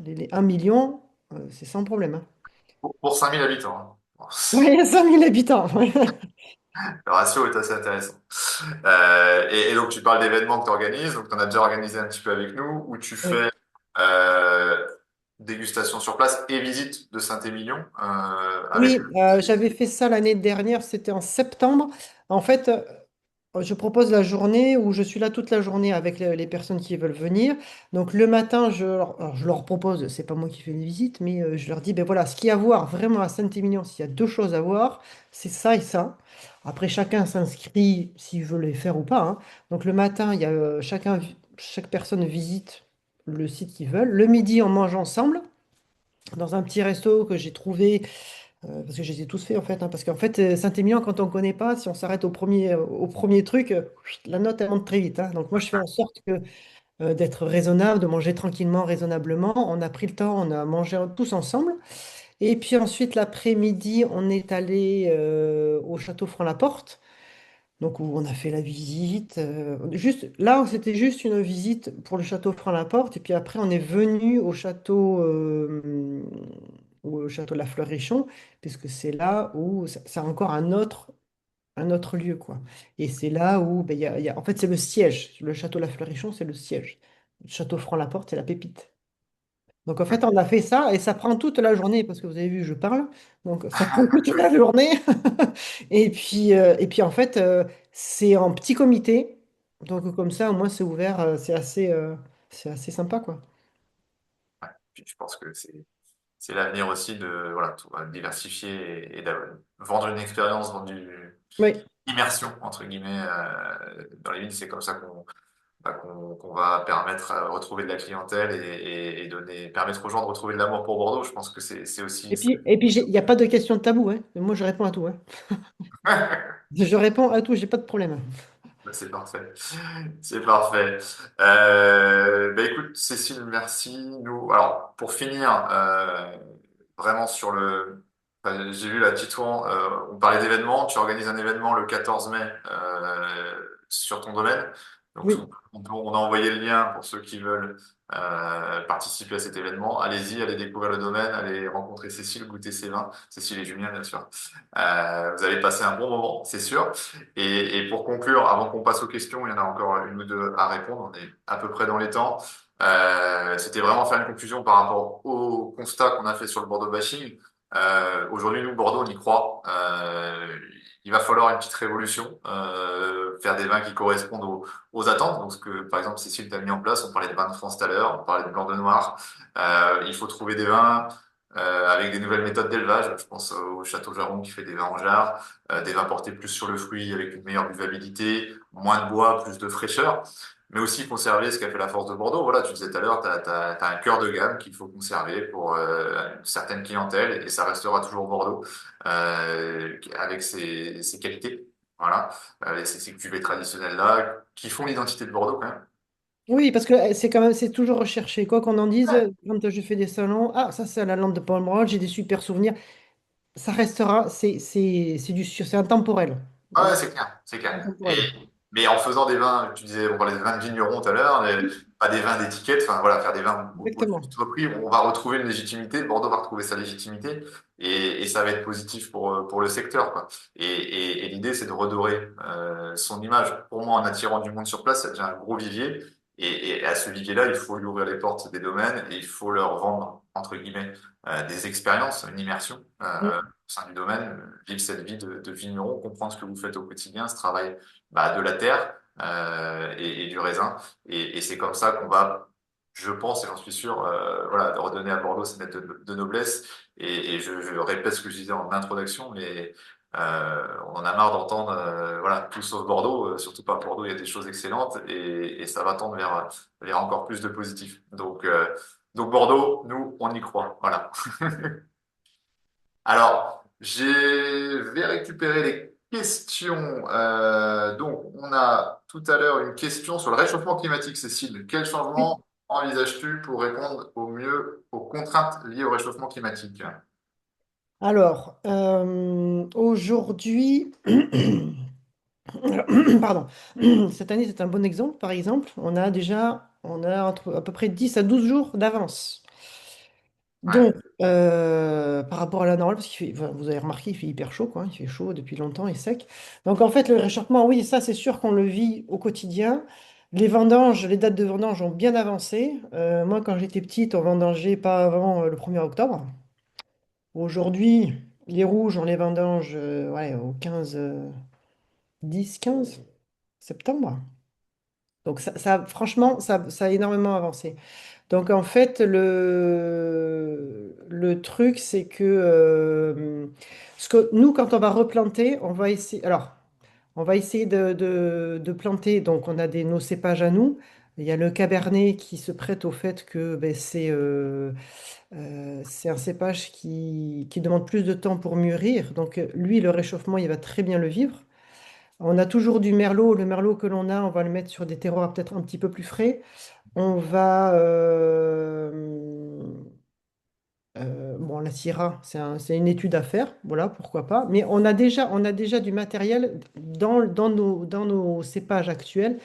B: les 1 million, c'est sans problème, hein.
A: Pour 5 000 habitants, hein.
B: Oui, il y a 5000 habitants. Ouais.
A: Le ratio est assez intéressant. Et donc, tu parles d'événements que tu organises, donc tu en as déjà organisé un petit peu avec nous, où tu
B: Oui.
A: fais dégustation sur place et visite de Saint-Émilion avec...
B: Oui, j'avais fait ça l'année dernière, c'était en septembre. En fait, je propose la journée où je suis là toute la journée avec les personnes qui veulent venir. Donc le matin, alors, je leur propose, c'est pas moi qui fais les visites, mais je leur dis, ben voilà, ce qu'il y a à voir vraiment à Saint-Émilion, s'il y a deux choses à voir, c'est ça et ça. Après, chacun s'inscrit s'il veut les faire ou pas, hein. Donc le matin, il y a, chaque personne visite le site qu'ils veulent. Le midi, on mange ensemble dans un petit resto que j'ai trouvé parce que je les ai tous faits en fait, hein, parce qu'en fait, Saint-Émilion, quand on ne connaît pas, si on s'arrête au premier truc, la note elle monte très vite, hein. Donc moi, je fais en sorte d'être raisonnable, de manger tranquillement, raisonnablement. On a pris le temps, on a mangé tous ensemble. Et puis ensuite, l'après-midi, on est allé au château Franc-la-Porte. Donc où on a fait la visite. Juste, là, c'était juste une visite pour le château Franc-la-Porte. Et puis après, on est venu au château La Fleur-Richon, puisque c'est là où c'est encore un autre lieu, quoi. Et c'est là où, ben, en fait, c'est le siège. Le château La Fleur-Richon, c'est le siège. Le château Franc-la-Porte, c'est la pépite. Donc en fait, on a fait ça et ça prend toute la journée parce que vous avez vu, je parle. Donc ça prend toute la journée. Et puis en fait, c'est en petit comité. Donc comme ça, au moins c'est ouvert, c'est assez sympa quoi.
A: Puis je pense que c'est l'avenir aussi de voilà, diversifier et de vendre une expérience, vendre une
B: Oui.
A: immersion, entre guillemets, dans les villes. C'est comme ça qu'on va permettre à retrouver de la clientèle et permettre aux gens de retrouver de l'amour pour Bordeaux. Je pense que c'est aussi ça.
B: Et puis il n'y a pas de question de tabou, hein. Moi, je réponds à tout, hein. Je réponds à tout, j'ai pas de problème.
A: Bah, c'est parfait. C'est parfait. Bah, écoute, Cécile, merci. Nous, alors, pour finir, vraiment sur j'ai vu là, Titouan, on parlait d'événements. Tu organises un événement le 14 mai sur ton domaine. Donc,
B: Oui.
A: on a envoyé le lien pour ceux qui veulent participer à cet événement. Allez-y, allez découvrir le domaine, allez rencontrer Cécile, goûter ses vins. Cécile et Julien, bien sûr. Vous allez passer un bon moment, c'est sûr. Et pour conclure, avant qu'on passe aux questions, il y en a encore une ou deux à répondre. On est à peu près dans les temps. C'était vraiment faire une conclusion par rapport au constat qu'on a fait sur le Bordeaux bashing. Aujourd'hui, nous, Bordeaux, on y croit. Il va falloir une petite révolution, faire des vins qui correspondent aux attentes. Donc, ce que, par exemple, Cécile t'a mis en place, on parlait de vins de France tout à l'heure, on parlait de blanc de noir. Il faut trouver des vins avec des nouvelles méthodes d'élevage. Je pense au Château Jaron qui fait des vins en jarre, des vins portés plus sur le fruit avec une meilleure buvabilité, moins de bois, plus de fraîcheur, mais aussi conserver ce qui a fait la force de Bordeaux. Voilà, tu disais tout à l'heure, t'as un cœur de gamme qu'il faut conserver pour une certaine clientèle et ça restera toujours Bordeaux avec ses qualités. Voilà, ces cuvées traditionnelles-là qui font l'identité de Bordeaux quand même.
B: Oui, parce que c'est quand même, c'est toujours recherché. Quoi qu'on en dise, quand je fais des salons, ah, ça c'est la lampe de Paul j'ai des super souvenirs. Ça restera, c'est intemporel.
A: Ah
B: Donc,
A: ouais, c'est clair, c'est
B: c'est
A: clair.
B: intemporel.
A: Mais en faisant des vins, tu disais, on parlait de vins de vignerons tout à l'heure, pas des vins d'étiquette, enfin voilà, faire des vins au
B: Exactement.
A: juste prix, on va retrouver une légitimité, Bordeaux va retrouver sa légitimité, et ça va être positif pour le secteur, quoi. Et l'idée, c'est de redorer son image. Pour moi, en attirant du monde sur place, ça devient un gros vivier, et à ce vivier-là, il faut lui ouvrir les portes des domaines, et il faut leur vendre, entre guillemets, des expériences, une immersion. Au sein du domaine, vivre cette vie de vigneron, comprendre ce que vous faites au quotidien, ce travail de la terre et du raisin. Et c'est comme ça qu'on va, je pense et j'en suis sûr, voilà, de redonner à Bordeaux cette lettre de noblesse. Et je répète ce que je disais en introduction, mais on en a marre d'entendre, voilà, tout sauf Bordeaux. Surtout pas à Bordeaux, il y a des choses excellentes et ça va tendre vers encore plus de positif. Donc Bordeaux, nous, on y croit. Voilà. Alors, je vais récupérer les questions. Donc, on a tout à l'heure une question sur le réchauffement climatique, Cécile. Quel changement envisages-tu pour répondre au mieux aux contraintes liées au réchauffement climatique?
B: Alors, aujourd'hui, pardon, cette année c'est un bon exemple. Par exemple, on a déjà, on a entre à peu près 10 à 12 jours d'avance. Donc, par rapport à la normale, parce qu'il fait, enfin, vous avez remarqué, il fait hyper chaud, quoi. Il fait chaud depuis longtemps et sec. Donc, en fait, le réchauffement, oui, ça, c'est sûr qu'on le vit au quotidien. Les vendanges, les dates de vendange ont bien avancé. Moi, quand j'étais petite, on vendangeait pas avant le 1er octobre. Aujourd'hui, les rouges, on les vendange ouais, au 15, 10, 15 septembre. Donc, franchement, ça a énormément avancé. Donc en fait, le truc, c'est que, ce que nous, quand on va replanter, on va essayer. Alors, on va essayer de planter. Donc on a nos cépages à nous. Il y a le cabernet qui se prête au fait que ben, c'est un cépage qui demande plus de temps pour mûrir. Donc lui, le réchauffement, il va très bien le vivre. On a toujours du merlot. Le merlot que l'on a, on va le mettre sur des terroirs peut-être un petit peu plus frais. On va, bon, la Syrah, c'est une étude à faire, voilà, pourquoi pas. Mais on a déjà du matériel dans nos cépages actuels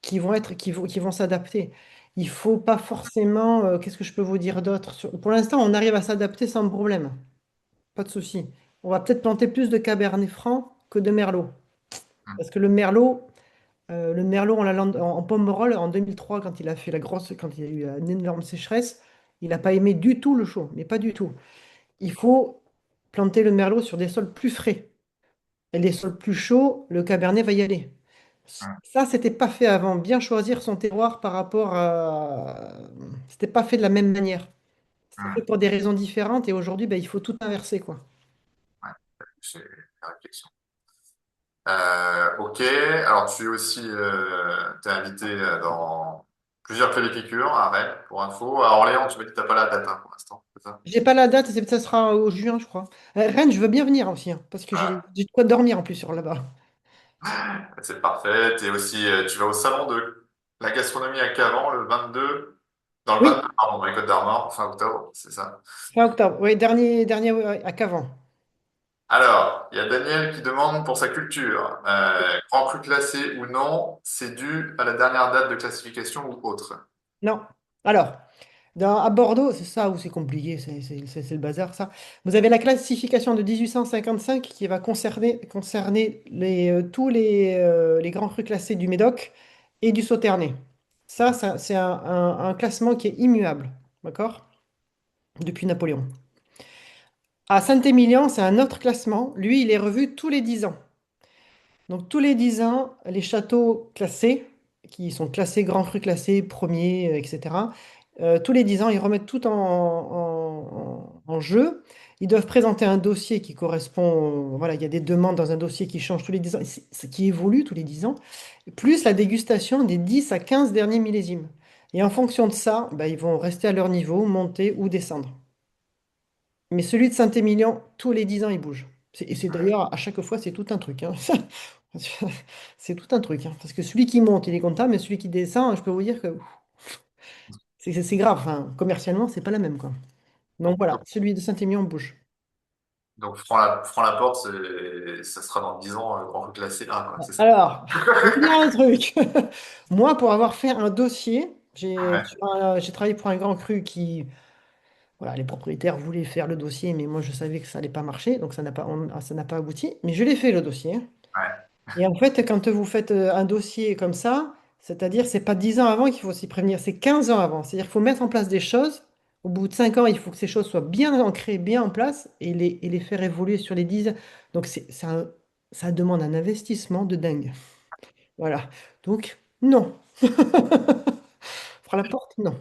B: qui vont s'adapter. Il faut pas forcément, qu'est-ce que je peux vous dire d'autre? Pour l'instant, on arrive à s'adapter sans problème, pas de souci. On va peut-être planter plus de Cabernet Franc que de Merlot. Parce que le merlot en Pomerol, en 2003, quand il y a eu une énorme sécheresse, il n'a pas aimé du tout le chaud, mais pas du tout. Il faut planter le merlot sur des sols plus frais. Et les sols plus chauds, le cabernet va y aller. Ça, c'était pas fait avant. Bien choisir son terroir par rapport à. C'était pas fait de la même manière. C'était fait pour des raisons différentes et aujourd'hui, ben, il faut tout inverser, quoi.
A: C'est la réflexion. Ok, alors tu es aussi t'es invité dans plusieurs clubs d'épicure à Rennes, pour info. À Orléans, tu m'as dit que t'as pas la date hein, pour l'instant, c'est ça?
B: J'ai pas la date, ça sera au juin, je crois. Rennes, je veux bien venir aussi, hein, parce que j'ai de quoi dormir en plus sur là-bas.
A: C'est parfait. T'es aussi, tu vas au salon de la gastronomie à Caen le 22, dans le
B: Oui,
A: 22, pardon, dans les Côtes d'Armor, fin octobre, c'est ça.
B: fin octobre. Oui, dernier ouais, à Cavan.
A: Alors, il y a Daniel qui demande pour sa culture, grand cru classé ou non, c'est dû à la dernière date de classification ou autre.
B: Non. Alors, à Bordeaux, c'est ça où c'est compliqué, c'est le bazar, ça. Vous avez la classification de 1855 qui va concerner tous les grands crus classés du Médoc et du Sauternay. Ça, c'est un classement qui est immuable, d'accord? Depuis Napoléon. À Saint-Émilion, c'est un autre classement. Lui, il est revu tous les 10 ans. Donc tous les 10 ans, les châteaux classés, qui sont classés Grand Cru classé, premier, etc., tous les 10 ans, ils remettent tout en jeu. Ils doivent présenter un dossier qui correspond, voilà, il y a des demandes dans un dossier qui change tous les 10 ans, qui évolue tous les 10 ans, plus la dégustation des 10 à 15 derniers millésimes. Et en fonction de ça, bah, ils vont rester à leur niveau, monter ou descendre. Mais celui de Saint-Émilion, tous les 10 ans, il bouge. Et c'est d'ailleurs, à chaque fois, c'est tout un truc, hein. C'est tout un truc, hein. Parce que celui qui monte, il est content, mais celui qui descend, je peux vous dire que ouf, c'est grave. Enfin, commercialement, c'est pas la même, quoi. Donc voilà,
A: Donc,
B: celui de Saint-Émilion bouge.
A: donc franc la porte, ça sera dans 10 ans, grand cru classé 1, quoi, c'est ça.
B: Alors, je vais vous dire un truc. Moi, pour avoir fait un dossier,
A: Ouais,
B: j'ai travaillé pour un grand cru qui, voilà, les propriétaires voulaient faire le dossier, mais moi, je savais que ça allait pas marcher, donc ça n'a pas abouti. Mais je l'ai fait, le dossier.
A: ouais,
B: Et en fait, quand vous faites un dossier comme ça, c'est-à-dire c'est pas 10 ans avant qu'il faut s'y prévenir, c'est 15 ans avant. C'est-à-dire qu'il faut mettre en place des choses. Au bout de 5 ans, il faut que ces choses soient bien ancrées, bien en place et les faire évoluer sur les 10 ans. Donc ça demande un investissement de dingue. Voilà. Donc, non. Fera la porte, non.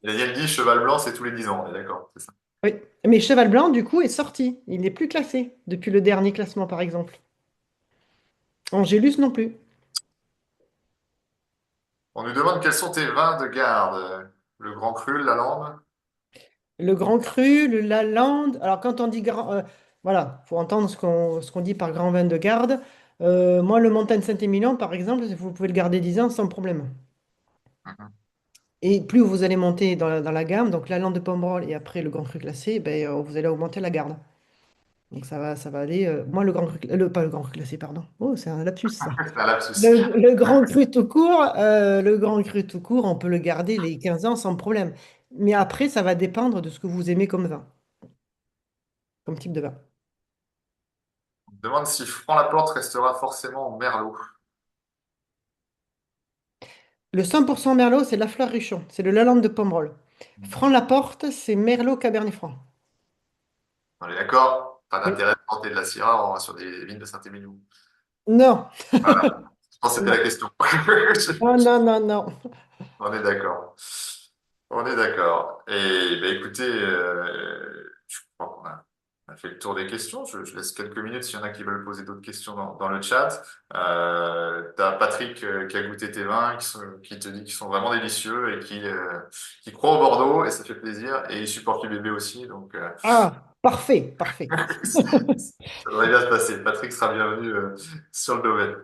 A: Et Daniel dit cheval blanc, c'est tous les 10 ans, on est d'accord, c'est ça.
B: Oui. Mais Cheval Blanc, du coup, est sorti. Il n'est plus classé depuis le dernier classement, par exemple. Angélus non plus.
A: On nous demande quels sont tes vins de garde. Le Grand Cru, la Lande.
B: Le Grand Cru, le Lalande. Alors, quand on dit grand. Voilà, faut entendre ce qu'on dit par grand vin de garde. Moi, le Montagne Saint-Émilion, par exemple, vous pouvez le garder 10 ans sans problème.
A: Mhm.
B: Et plus vous allez monter dans la gamme, donc la Lande de Pomerol et après le Grand Cru classé, ben, vous allez augmenter la garde. Donc ça va aller. Moi, pas le grand cru glacé, pardon. Oh, c'est un lapsus, ça.
A: C'est un lapsus.
B: Le grand cru tout court, le grand cru tout court, on peut le garder les 15 ans sans problème. Mais après, ça va dépendre de ce que vous aimez comme vin, comme type de vin.
A: On me demande si Franc-la-Porte restera forcément en Merlot.
B: Le 100% Merlot, c'est la fleur Richeon, c'est le Lalande de Pomerol. Franc-la-Porte, c'est Merlot Cabernet Franc.
A: On est d'accord? Pas
B: Oui.
A: d'intérêt de porter de la Syrah sur des vignes de Saint-Émilion.
B: Non,
A: Voilà. Je pense que c'était
B: non,
A: la question.
B: non, non, non, non.
A: On est d'accord. On est d'accord. Et ben, écoutez, je crois qu'on a fait le tour des questions. Je laisse quelques minutes s'il y en a qui veulent poser d'autres questions dans le chat. T'as Patrick qui a goûté tes vins, qui te dit qu'ils sont vraiment délicieux et qui croit au Bordeaux et ça fait plaisir. Et il supporte le bébé aussi, donc
B: Ah, parfait, parfait.
A: ça devrait bien se passer. Patrick sera bienvenu sur le domaine.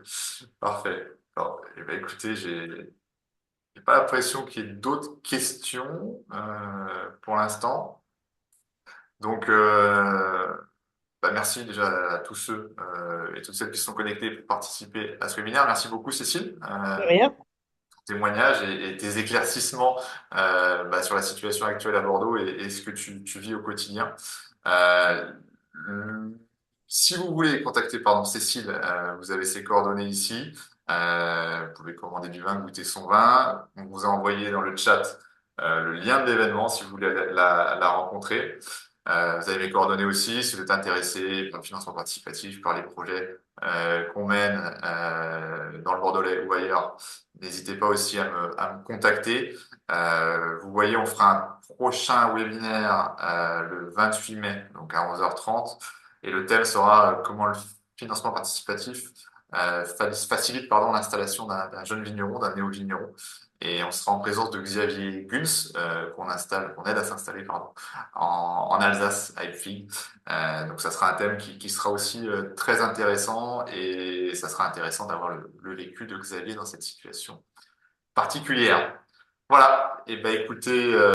A: Parfait. Bon, et ben, écoutez, j'ai pas l'impression qu'il y ait d'autres questions pour l'instant. Donc, bah, merci déjà à tous ceux et toutes celles qui se sont connectés pour participer à ce webinaire. Merci beaucoup, Cécile,
B: De rien.
A: pour tes témoignages et tes éclaircissements bah, sur la situation actuelle à Bordeaux et ce que tu vis au quotidien. Euh, le- Si vous voulez contacter pardon, Cécile, vous avez ses coordonnées ici. Vous pouvez commander du vin, goûter son vin. On vous a envoyé dans le chat le lien de l'événement si vous voulez la rencontrer. Vous avez mes coordonnées aussi si vous êtes intéressé par le financement participatif, par les projets qu'on mène dans le Bordelais ou ailleurs. N'hésitez pas aussi à me contacter. Vous voyez, on fera un prochain webinaire le 28 mai, donc à 11h30. Et le thème sera comment le financement participatif facilite pardon, l'installation d'un jeune vigneron, d'un néo-vigneron. Et on sera en présence de Xavier Guns, qu'on aide à s'installer pardon, en Alsace à Elfing. Donc ça sera un thème qui sera aussi très intéressant et ça sera intéressant d'avoir le vécu de Xavier dans cette situation particulière. Voilà, et ben écoutez,